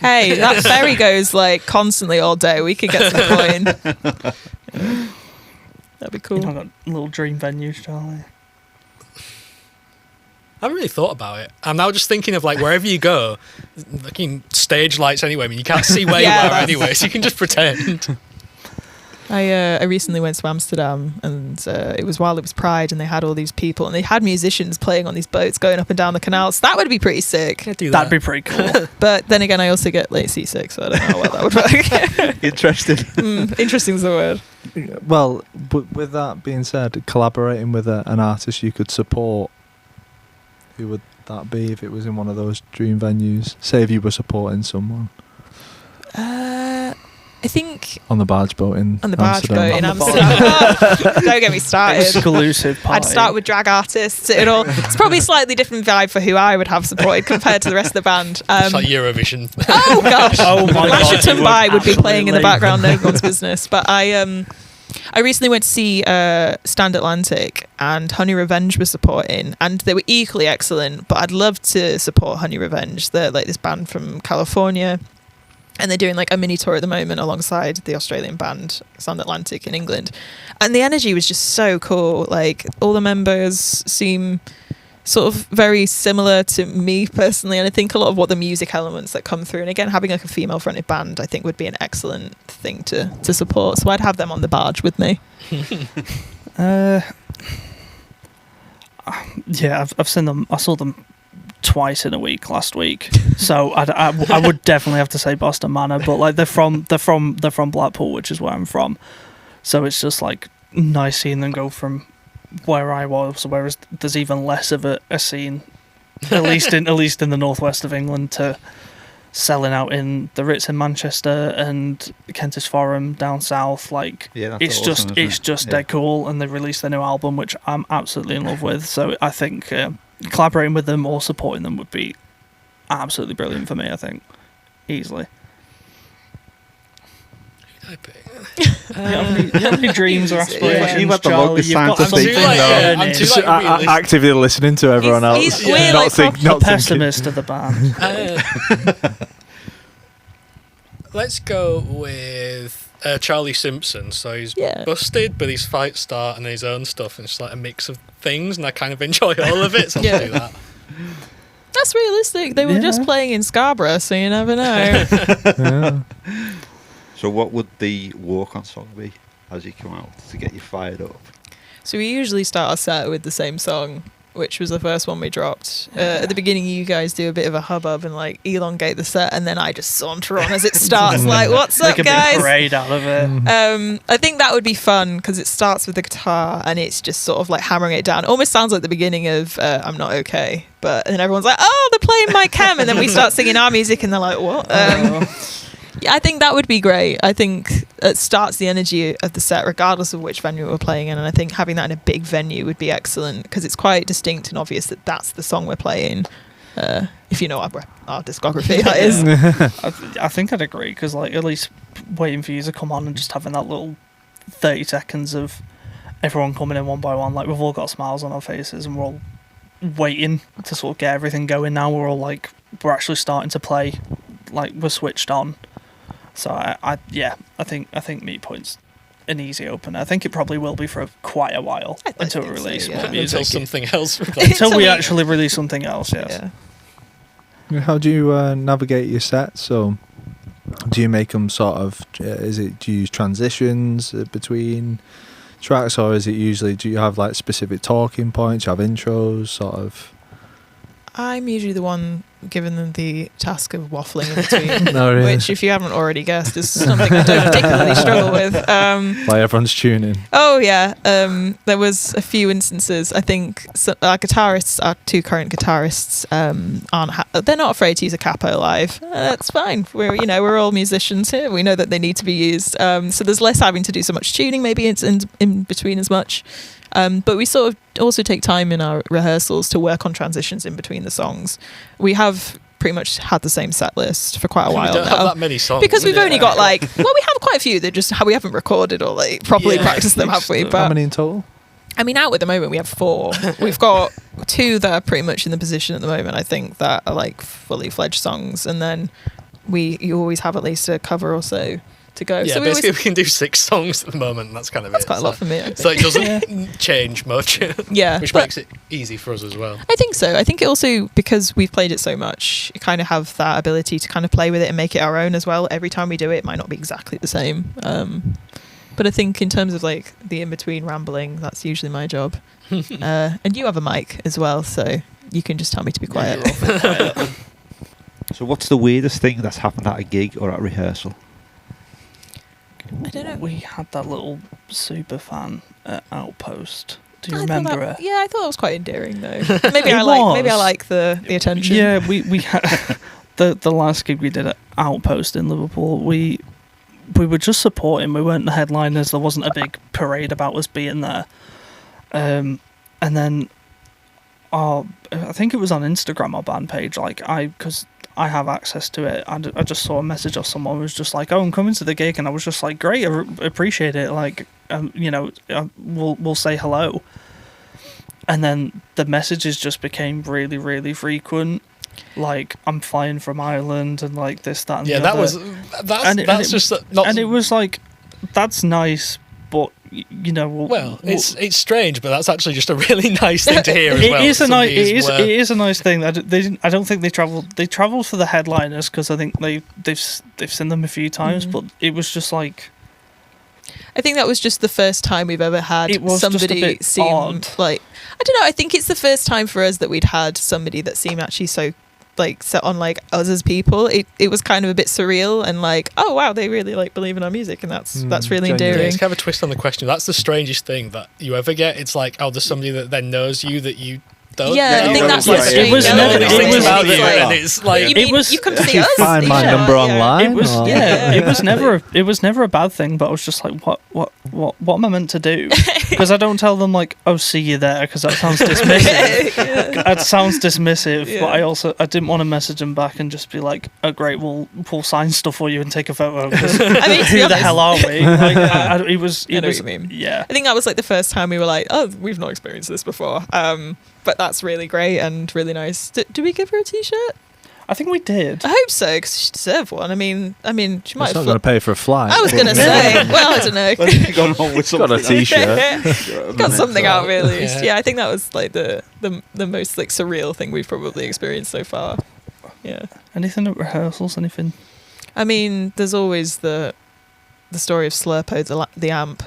Hey, that ferry goes like constantly all day. We could get some coin. That'd be cool. I've got little dream venues, Charlie. I haven't really thought about it. I'm now just thinking of like wherever you go, looking stage lights anyway. I mean, you can't see where you are anyway, so you can just pretend. I recently went to Amsterdam, and it was while it was Pride, and they had all these people, and they had musicians playing on these boats going up and down the canals. That would be pretty sick. That'd be pretty cool. But then again, I also get like seasick, so I don't know how that would work. Interesting. Interesting is the word. Well, with that being said, collaborating with an artist you could support, who would that be if it was in one of those dream venues? Say if you were supporting someone. I think on the barge boat in Amsterdam. Don't get me started. Exclusive party. I'd start with drag artists. It's probably a slightly different vibe for who I would have supported compared to the rest of the band. It's like Eurovision. Oh gosh! Oh my god! Lasherton By would be playing in the background. No one's business. But I recently went to see Stand Atlantic, and Honey Revenge was supporting, and they were equally excellent. But I'd love to support Honey Revenge. They're like this band from California. And they're doing like a mini tour at the moment alongside the Australian band Stand Atlantic in England. And the energy was just so cool. Like all the members seem sort of very similar to me personally. And I think a lot of what the music elements that come through, and again, having like a female fronted band, I think would be an excellent thing to support. So I'd have them on the barge with me. I've seen them. I saw them twice in a week last week, so I would definitely have to say Boston Manor, but like they're from Blackpool, which is where I'm from, so it's just like nice seeing them go from where I was, whereas there's even less of a scene, at least in the northwest of England, to selling out in the Ritz in Manchester and Kentish Forum down south. Like it's awesome, just dead cool, and they released their new album, which I'm absolutely in love with. So I think collaborating with them or supporting them would be absolutely brilliant for me, I think. Easily. Who'd I pick? You have any dreams or aspirations, You've had the Charlie? longest You've time got to some think. I'm too like actively listening to everyone else. He's weird, not the pessimist of the band. Let's go with Charlie Simpson. So he's busted, but his fights start and his own stuff, and it's like a mix of things, and I kind of enjoy all of it, so I'll do that. That's realistic. They were just playing in Scarborough, so you never know. So what would the walk-on song be as you come out to get you fired up? So we usually start our set with the same song, which was the first one we dropped. At the beginning, you guys do a bit of a hubbub and like elongate the set, and then I just saunter on as it starts. Like, what's up, guys? Make a big parade out of it. I think that would be fun because it starts with the guitar and it's just sort of like hammering it down. Almost sounds like the beginning of "I'm Not Okay," but and then everyone's like, "Oh, they're playing My Chem," and then we start singing our music, and they're like, "What?" Yeah, I think that would be great. I think it starts the energy of the set regardless of which venue we're playing in, and I think having that in a big venue would be excellent because it's quite distinct and obvious that that's the song we're playing. If you know our discography, that is. I think I'd agree because like at least waiting for you to come on and just having that little 30 seconds of everyone coming in one by one, like we've all got smiles on our faces and we're all waiting to sort of get everything going. Now we're all like we're actually starting to play, like we're switched on. So I think Meat Point's an easy opener. I think it probably will be for quite a while until we release more music. Until something else. Until we actually release something else. Yes. Yeah. How do you navigate your sets? So, do you make them sort of? Do you use transitions between tracks, or is it usually, do you have like specific talking points? Do you have intros, sort of? I'm usually the one given them the task of waffling in between, No, really? which, if you haven't already guessed, is something I don't particularly struggle with. Like everyone's tuning. Oh yeah, there was a few instances. I think our guitarists, our two current guitarists, they're not afraid to use a capo live. That's fine. We're all musicians here. We know that they need to be used. So there's less having to do so much tuning. Maybe it's in between as much. But we sort of also take time in our rehearsals to work on transitions in between the songs. We have pretty much had the same set list for quite a while We don't now. have that many songs. Because we've only got we have quite a few that just we haven't recorded or properly practiced them, have we? But how many in total? I mean, out at the moment we have 4. We've got 2 that are pretty much in the position at the moment, I think, that are like fully fledged songs, and then you always have at least a cover or so to go. Yeah, so basically we can do 6 songs at the moment, and that's kind of that's quite a lot for me. So it doesn't change much. Yeah. Which makes it easy for us as well. I think so. I think it also, because we've played it so much, you kind of have that ability to kind of play with it and make it our own as well. Every time we do it might not be exactly the same. But I think in terms of like the in-between rambling, that's usually my job. And you have a mic as well, so you can just tell me to be quiet. So what's the weirdest thing that's happened at a gig or at rehearsal? I don't know. We had that little super fan at Outpost. Do you remember it? Yeah, I thought that was quite endearing though. Maybe I like the attention. Yeah, we had the last gig we did at Outpost in Liverpool. We were just supporting. We weren't the headliners. There wasn't a big parade about us being there. And then I think it was on Instagram, our band page. Because I have access to it. I just saw a message of someone who was just like, "Oh, I'm coming to the gig," and I was just like, "Great, I appreciate it." Like, we'll say hello. And then the messages just became really, really frequent. Like, I'm flying from Ireland, and like this, that, and the other. And it was like, that's nice, but it's strange, but that's actually just a really nice thing to hear as well. It is a nice thing. I don't think they travelled. They travelled for the headliners because I think they've seen them a few times. But it was just like, I think that was just the first time we've ever had somebody seem odd. Like, I don't know. I think it's the first time for us that we'd had somebody that seemed actually so like set on like us as people. It was kind of a bit surreal and like, oh wow, they really like believe in our music, and that's really endearing. It's kind of a twist on the question. That's the strangest thing that you ever get. It's like, oh, there's somebody that then knows you that you don't. Yeah, I think that's like, strange. It was never. You come to see us. Find my number online. It was never a bad thing, but I was just like, what am I meant to do? Because I don't tell them like, oh, see you there, because that sounds dismissive. That sounds dismissive. Yeah. But I didn't want to message them back and just be like, oh great, we'll sign stuff for you and take a photo. Who the hell are we? Like, it was. I know what you mean. Yeah. I think that was like the first time we were like, oh, we've not experienced this before. But that's really great and really nice. Do we give her a t-shirt? I think we did. I hope so, because she deserved one. I mean, she might have. Not going to pay for a flight. I was going to say. Well, I don't know. Got a t-shirt. Got something out of it at least. Yeah, I think that was like the most like surreal thing we've probably experienced so far. Yeah. Anything at rehearsals? Anything? I mean, there's always the story of Slurpo, the amp.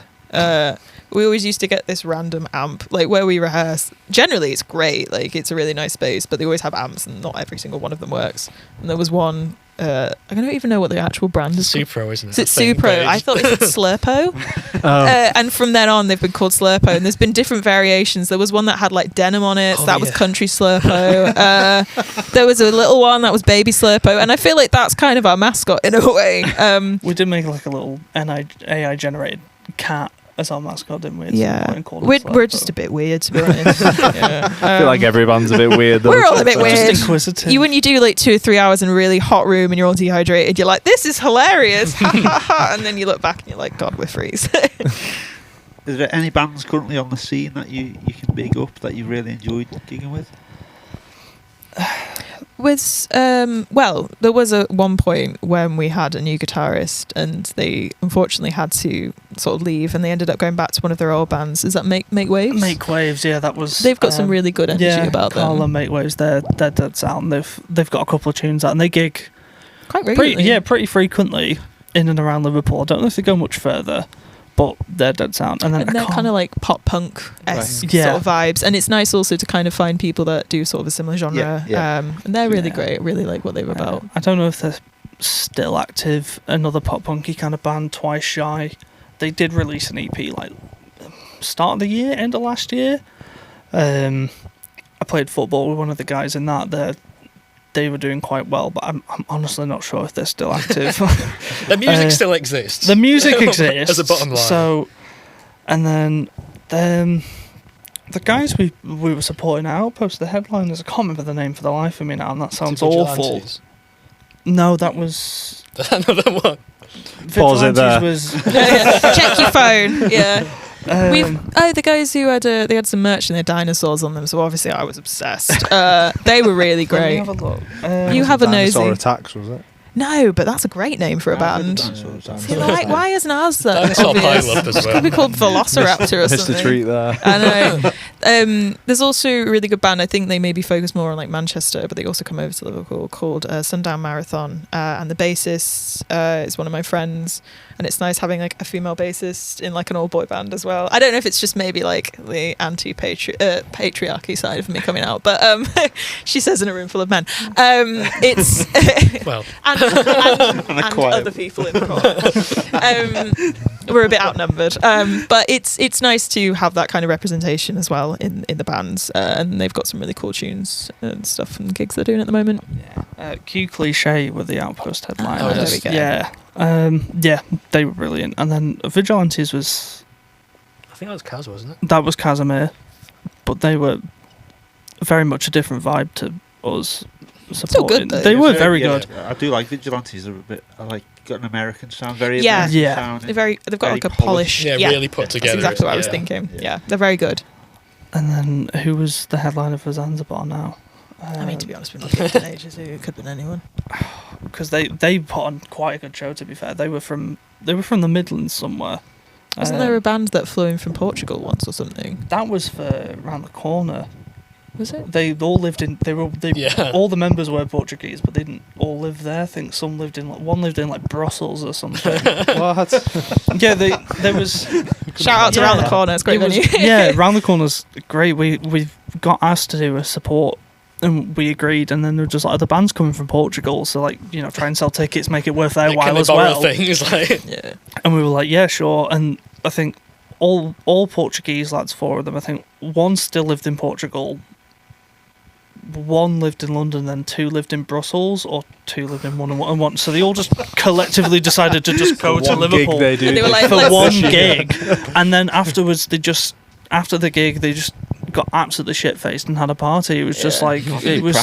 We always used to get this random amp, like where we rehearse. Generally, it's great, like it's a really nice space, but they always have amps, and not every single one of them works. And there was one, I don't even know what the actual brand is. Supro, isn't it? It's Supro. I thought it was Slurpo. And from then on, they've been called Slurpo, and there's been different variations. There was one that had like denim on it, so that was Country Slurpo. There was a little one that was Baby Slurpo, and I feel like that's kind of our mascot in a way. We did make like a little AI generated cat as our mascot, didn't we? We're just a bit weird, to be honest. I feel like everyone's a bit weird. We're all a bit weird. Just inquisitive. When you do like 2 or 3 hours in a really hot room and you're all dehydrated, you're like, this is hilarious. And then you look back and you're like, God, we're freeze. Is there any bands currently on the scene that you can big up that you really enjoyed gigging with? There was one point when we had a new guitarist and they unfortunately had to sort of leave, and they ended up going back to one of their old bands. Is that Make Waves? Make Waves, yeah, that was. They've got some really good energy about them. Carl and Make Waves, they're dead sound. They've got a couple of tunes out, and they gig quite regularly. Pretty frequently in and around Liverpool. I don't know if they go much further, but they're dead sound. And then they're kind of like pop punk esque Yeah. sort of vibes, and it's nice also to kind of find people that do sort of a similar genre. And they're really great. I really like what they were about. I don't know if they're still active. Another pop punky kind of band, Twice Shy. They did release an EP like start of the year, end of last year. I played football with one of the guys in that. They were doing quite well, but I'm honestly not sure if they're still active. The music still exists. The music exists. As a bottom line. So, and then the guys we were supporting at Outpost, the headliners, I can't remember the name for the life of me now, and that sounds awful. No, that was another one. Pause it there. Was check your phone. Yeah. The guys who had they had some merch and they had dinosaurs on them, so obviously I was obsessed. They were really great. Let me have a look. You have a nosy. Dinosaur Attacks, was it? No, but that's a great name for a band. See, like, why isn't ours that Dinosaur obvious? pile up as It's well. could be called Velociraptor or something. Missed a treat there. I know. There's also a really good band. I think they maybe focus more on like Manchester, but they also come over to Liverpool, called Sundown Marathon. And the bassist is one of my friends, and it's nice having like a female bassist in like an all boy band as well. I don't know if it's just maybe like the patriarchy side of me coming out, but she says in a room full of men. It's well. and other people in the corner. We're a bit outnumbered, but it's nice to have that kind of representation as well in the bands, and they've got some really cool tunes and stuff and gigs they're doing at the moment. Q Cliche were the Outpost headliners. Oh, there we go. Yeah, they were brilliant. And then Vigilantes was, I think that was Kaz, wasn't it? That was Casimir, but they were very much a different vibe to us. Still good though. They were very good. I do like Vigilantes a bit. I like got an American sound, very Yeah. American Yeah. sounding. They've got Very like a polished. polish. Really put together. That's exactly what I was Yeah. thinking. Yeah, they're very good. And then who was the headliner for Zanzibar now? I mean, to be honest, we've not looked at ages. It could have been anyone. Because they put on quite a good show. To be fair, they were from the Midlands somewhere. Wasn't there a band that flew in from Portugal once or something? That was for around the corner. Was it? They all lived in. Yeah. All the members were Portuguese, but they didn't all live there. I think some lived in one lived in like Brussels or something. What? Yeah, there was. Shout out to Round the Corner. It's a great venue. Yeah, Round the Corner's great. We got asked to do a support, and we agreed. And then they were just like, the band's coming from Portugal, so like try and sell tickets, make it worth their while Can they as borrow well. things like Yeah. And we were like, yeah, sure. And I think all Portuguese lads, 4 of them. I think one still lived in Portugal. 1 lived in London, then 2 lived in Brussels, or 2 lived in one and one. So they all just collectively decided to just go to Liverpool They do. And they were like, for let's- one gig, and then afterwards after the gig they just got absolutely shit faced and had a party. It was just like it was.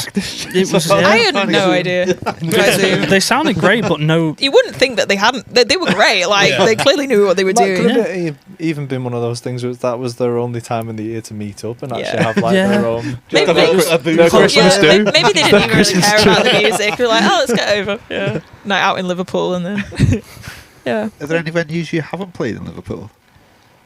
I had no idea. They sounded great, but no. You wouldn't think that they hadn't. They were great. Like Yeah. they clearly knew what they were That doing. could have even been one of those things where that was their only time in the year to meet up and actually Yeah. have like Yeah. their own. Maybe- Their Christmas do. Maybe they didn't even really Christmas care do. about the music. They're like, oh, let's get over. Yeah. Night out in Liverpool and then. Yeah. Are there any venues you haven't played in Liverpool?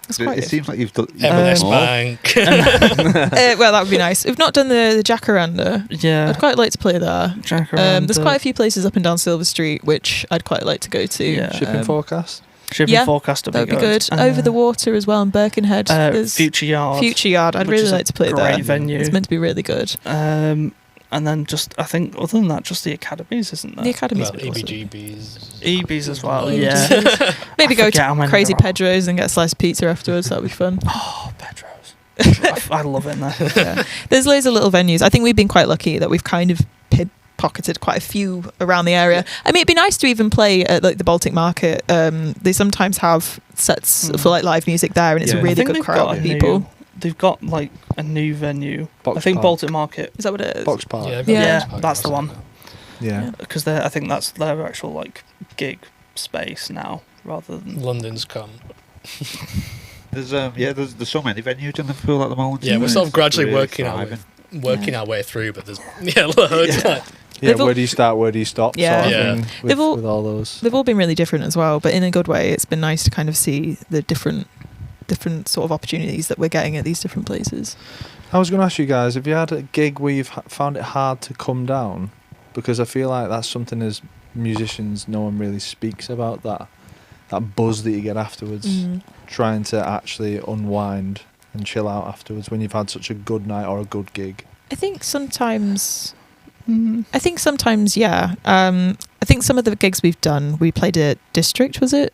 That's quite It seems like you've done M&S more. Bank. well, that would be nice. We've not done the Jacaranda. Yeah, I'd quite like to play there. Jacaranda. There's quite a few places up and down Silver Street which I'd quite like to go to. Yeah. Shipping forecast. Shipping yeah, forecast That'd be good. And, Over the Water as well in Birkenhead. There's Future Yard. Future Yard. I'd which really is a like to play great there. venue. It's meant to be really good. And then I think other than that, just the academies, isn't there? The Academy's Well, been awesome. EBGBs. EBs as well. EBs. Yeah. Maybe I go forget how to many Crazy there are. Pedro's and get a slice of pizza afterwards. That'd be fun. Oh, Pedro's. I love it in there. Yeah. There's loads of little venues. I think we've been quite lucky that we've kind of pocketed quite a few around the area. I mean, it'd be nice to even play at like the Baltic Market. They sometimes have sets for like live music there, and it's Yeah. a I really think good they've crowd got of a people. They've got like a new venue. Box I think Park. Baltic Market. Is that what it is? Box Park. Yeah, that's the one. Yeah. Because I think that's their actual like gig space now, rather than London's come. There's there's so many venues in Liverpool at the moment. Yeah, we're isn't sort it? of gradually Really working thriving. our way through, but there's loads. Yeah. Like, Yeah, They've all- where do you start? Where do you stop? Yeah. Sort of Yeah. thing They've all- with all those. They've all been really different as well, but in a good way. It's been nice to kind of see the different sort of opportunities that we're getting at these different places. I was going to ask you guys, have you had a gig where you've found it hard to come down? Because I feel like that's something as musicians, no one really speaks about that that buzz that you get afterwards, trying to actually unwind and chill out afterwards when you've had such a good night or a good gig? I think sometimes, yeah. I think some of the gigs we've done, we played at District, was it?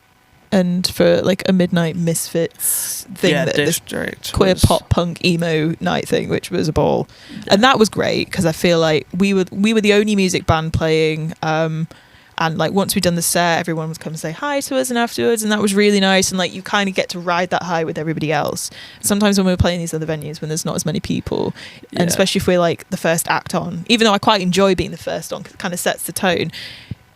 And for like a midnight Misfits thing, Yeah, that District. this queer pop punk emo night thing, which was a ball, and that was great because I feel like we were the only music band playing. And like once we'd done the set, everyone would come and say hi to us and afterwards, and that was really nice. And like you kind of get to ride that high with everybody else. Sometimes when we're playing these other venues when there's not as many people, and especially if we're like the first act on, even though I quite enjoy being the first on because it kind of sets the tone,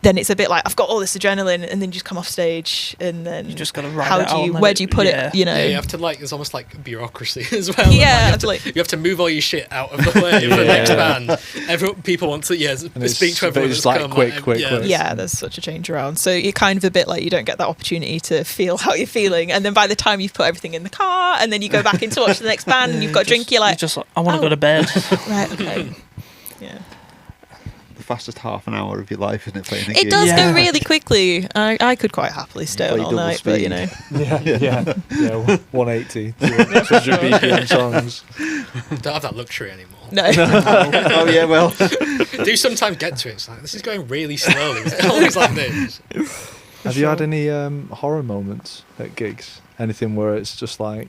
then it's a bit like I've got all this adrenaline, and then you just come off stage, and then you just got to ride where do you put it? You know, you have to like it's almost like bureaucracy as well. Yeah, you have to move all your shit out of the way for the next band. People want to speak to everyone. It's like come, quick. Yeah, there's such a change around, so you're kind of a bit like you don't get that opportunity to feel how you're feeling, and then by the time you've put everything in the car, and then you go back in to watch the next band, and you've got a drink, you're like, I want to go to bed. Right, okay, yeah. Fastest half an hour of your life, isn't it? Playing a It gig? does go really quickly. I could quite happily stay on all night, but you know. Yeah, 180, 200 BPM songs. Don't have that luxury anymore. No. Oh yeah, well. Do sometimes get to it. It's like this is going really slowly. It's always like this. Have you had any horror moments at gigs? Anything where it's just like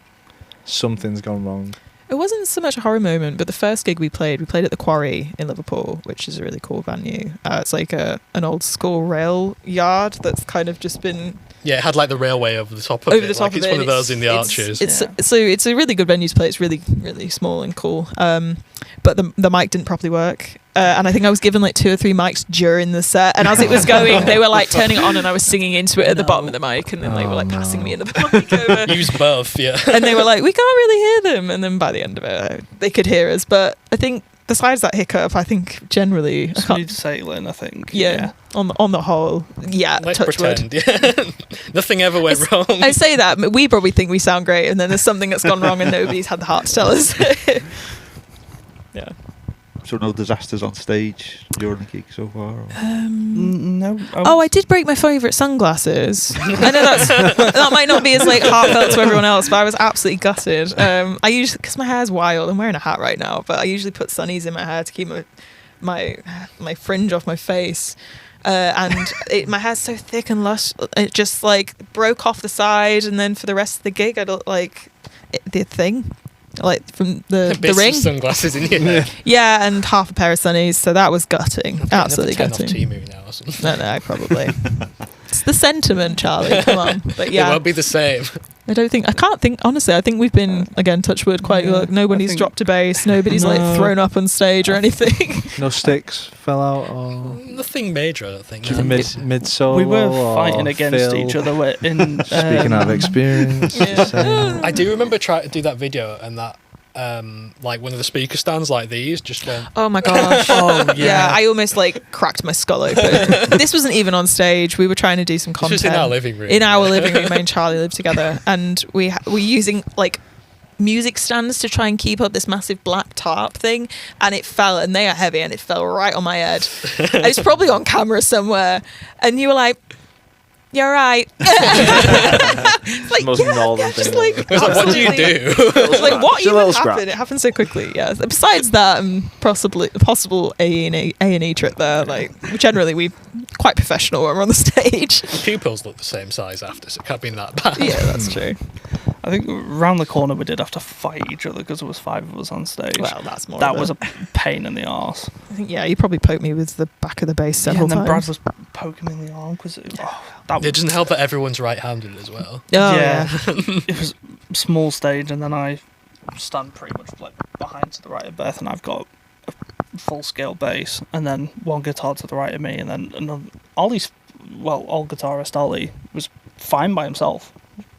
something's gone wrong? It wasn't so much a horror moment, but the first gig we played at the Quarry in Liverpool, which is a really cool venue. It's like an old school rail yard that's kind of just been... Yeah, it had like the railway over the top of it. It's one of those in the arches. So it's a really good venue to play. It's really, really small and cool. But the mic didn't properly work. And I think I was given like 2 or 3 mics during the set. And as it was going, they were like turning it on and I was singing into it at the bottom of the mic. And then they were like passing me the mic over. Use both, yeah. And they were like, we can't really hear them. And then by the end of it, they could hear us. But I think besides that hiccup, I think generally... Smooth sailing, I think. Yeah. On the whole, yeah, Let's touch pretend, wood. yeah. Nothing ever went wrong. I say that, but we probably think we sound great, and then there's something that's gone wrong and nobody's had the heart to tell us. Yeah. So no disasters on stage during the gig so far? Or? No. I did break my favourite sunglasses. I know that might not be as like heartfelt to everyone else, but I was absolutely gutted. I usually, because my hair's wild, I'm wearing a hat right now, but I usually put sunnies in my hair to keep my fringe off my face. And my hair's so thick and lush, it just like broke off the side, and then for the rest of the gig, I looked like the thing. Like from the ring, sunglasses in your hair. Yeah, and half a pair of sunnies. So that was gutting, absolutely gutting. Timu now or something. No, probably. It's the sentiment, Charlie. Come on, but yeah, it won't be the same. I can't think. Honestly, I think we've been again touch wood quite. Nobody's dropped a bass. Nobody's like thrown up on stage or anything. No sticks fell out or nothing major. I don't think. Mid solo. We were fighting against each other. In speaking out of experience. I do remember trying to do that video and that. Like one of the speaker stands like these just went. Oh my gosh! Yeah, I almost like cracked my skull open. This wasn't even on stage. We were trying to do some content. Just in our living room. In our living room, me and Charlie lived together, and we were using like music stands to try and keep up this massive black tarp thing, and it fell, and they are heavy, and it fell right on my head. It's probably on camera somewhere, and you were like. You're right. Like, most northern thing. Like, what do you do? Like, what even happened? It happened so quickly. Yeah. Besides that, possible A&E trip there. Like, generally we quite professional when we're on the stage. The pupils look the same size after, so it can't be that bad. Yeah, that's true. I think round the corner we did have to fight each other because there was 5 of us on stage. Well, that's more. That was a pain in the arse. I think you probably poked me with the back of the bass several times. And then Brad was poking me in the arm because it doesn't help that everyone's right-handed as well. Yeah. It was a small stage, and then I stand pretty much like behind to the right of Beth, and I've got a full-scale bass, and then one guitar to the right of me, and then another. Old guitarist Ollie was fine by himself,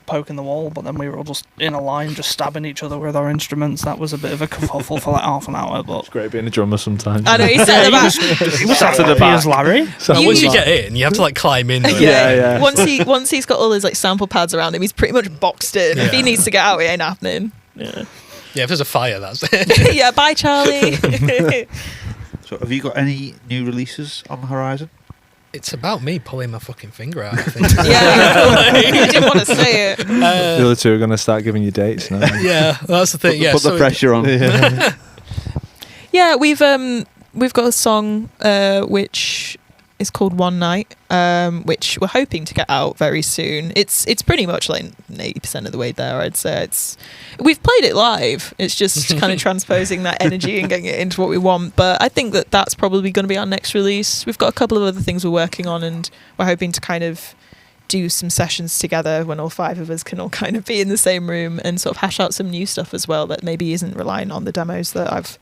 poking the wall, but then we were all just in a line, just stabbing each other with our instruments. That was a bit of a kerfuffle for like half an hour. But it's great being a drummer sometimes. I know, he sat at the back. He was sat at the back as Larry. Once you get in, you have to like climb in. Yeah. Once he's got all his like sample pads around him, he's pretty much boxed in. Yeah. If he needs to get out, it ain't happening. Yeah. Yeah, if there's a fire, that's it. Yeah, bye, Charlie. So, have you got any new releases on the horizon? It's about me pulling my fucking finger out, I think. I didn't want to say it. The other two are going to start giving you dates now. Yeah, that's the thing. Put the pressure on. Yeah, we've got a song which is called One Night, which we're hoping to get out very soon. It's pretty much like 80% of the way there, I'd say. We've played it live. It's just kind of transposing that energy and getting it into what we want. But I think that's probably going to be our next release. We've got a couple of other things we're working on, and we're hoping to kind of do some sessions together when all 5 of us can all kind of be in the same room and sort of hash out some new stuff as well that maybe isn't relying on the demos that I've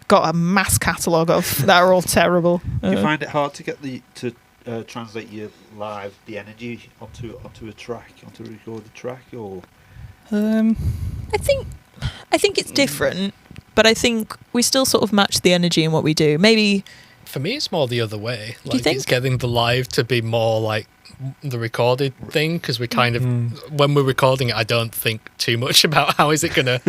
got a mass catalogue of that are all terrible. Do you find it hard to get to translate the energy onto a track, onto a recorded track, or? I think it's different, but I think we still sort of match the energy in what we do. Maybe for me, it's more the other way. Do you think? It's getting the live to be more like the recorded thing, because we kind of when we're recording it, I don't think too much about how is it gonna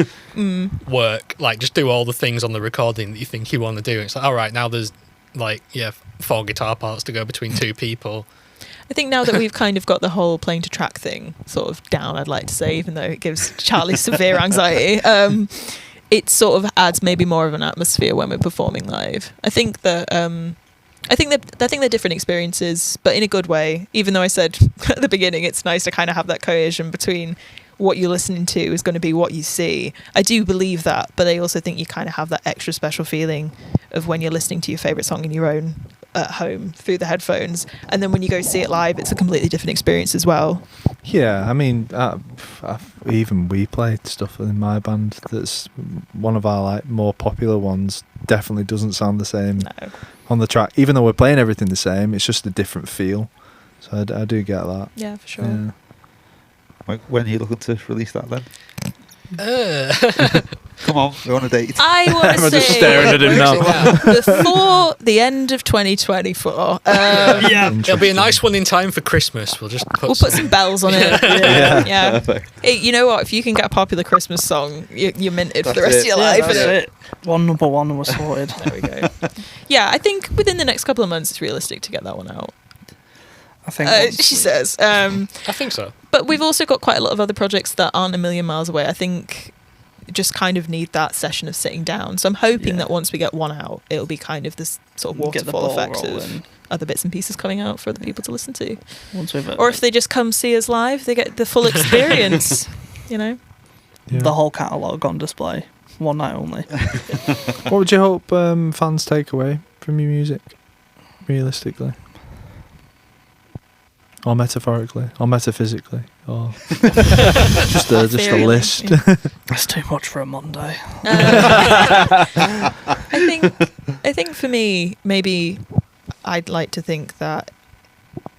work. Like, just do all the things on the recording that you think you want to do. It's like, all right, now there's 4 guitar parts to go between 2 people. I think now that we've kind of got the whole playing to track thing sort of down, I'd like to say, even though it gives Charlie severe anxiety, it sort of adds maybe more of an atmosphere when we're performing live. I think that I think they're different experiences, but in a good way. Even though I said at the beginning it's nice to kind of have that cohesion between what you're listening to is going to be what you see. I do believe that, but I also think you kind of have that extra special feeling of when you're listening to your favourite song in your own at home through the headphones, and then when you go see it live, it's a completely different experience as well. Yeah, I mean, even we played stuff in my band that's one of our more popular ones. Definitely doesn't sound the same on the track, even though we're playing everything the same. It's just a different feel. So I do get that. Yeah, for sure. Yeah. When are you looking to release that then? Come on, we're on a date. I want to say just staring at him now. before the end of 2024. It'll be a nice one in time for Christmas. We'll put some bells on it. Yeah. Perfect. Hey, you know what? If you can get a popular Christmas song, you're minted for the rest of your Yeah, life. that's it. One number one and we're sorted. There we go. Yeah, I think within the next couple of months, it's realistic to get that one out. I think she says. I think so. But we've also got quite a lot of other projects that aren't a million miles away. I think just kind of need that session of sitting down. So I'm hoping that once we get one out, it'll be kind of this sort of waterfall effect of other bits and pieces coming out for other people to listen to. Or if they just come see us live, they get the full experience, you know? Yeah. The whole catalogue on display. One night only. What would you hope fans take away from your music, realistically? Or metaphorically, or metaphysically, or just a list. That's too much for a Monday. I think for me, maybe I'd like to think that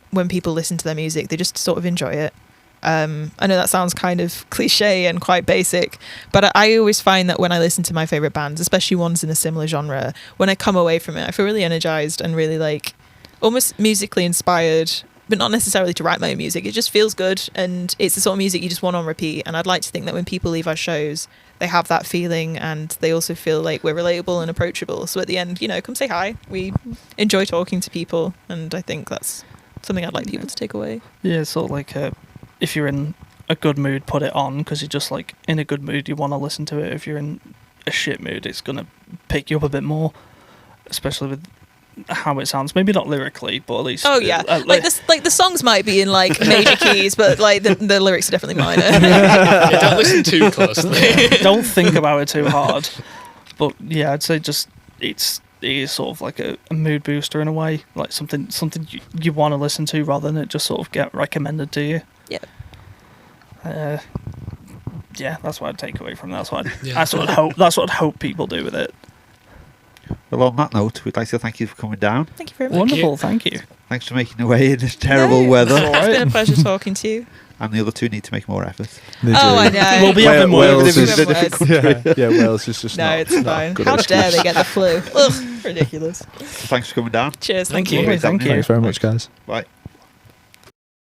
when people listen to their music, they just sort of enjoy it. I know that sounds kind of cliche and quite basic, but I always find that when I listen to my favourite bands, especially ones in a similar genre, when I come away from it, I feel really energised and really almost musically inspired, but not necessarily to write my own music. It just feels good, and it's the sort of music you just want on repeat. And I'd like to think that when people leave our shows, they have that feeling, and they also feel like we're relatable and approachable. So at the end, come say hi. We enjoy talking to people, and I think that's something I'd like people to take away. Yeah, it's sort of like if you're in a good mood, put it on, because you're just in a good mood, you want to listen to it. If you're in a shit mood, it's going to pick you up a bit more, especially with how it sounds. Maybe not lyrically, but at least the songs might be in major keys, but the lyrics are definitely minor. Don't listen too closely. Don't think about it too hard. But yeah, I'd say just it is sort of like a mood booster in a way, like something you want to listen to rather than it just sort of get recommended to you. Yeah. Yeah, that's what I'd take away from that. That's what I'd hope people do with it. Well, on that note, we'd like to thank you for coming down. Thank you very much. Wonderful, thank you. Thanks for making your way in this terrible weather. It's been a pleasure talking to you. And the other two need to make more effort. I know. We'll be having more. Wales is Wales is just no, not, it's fine. Not How dare they get the flu? Ugh, ridiculous. Thanks for coming down. Cheers. Thank you. Thank you. Thanks very much, guys. Bye.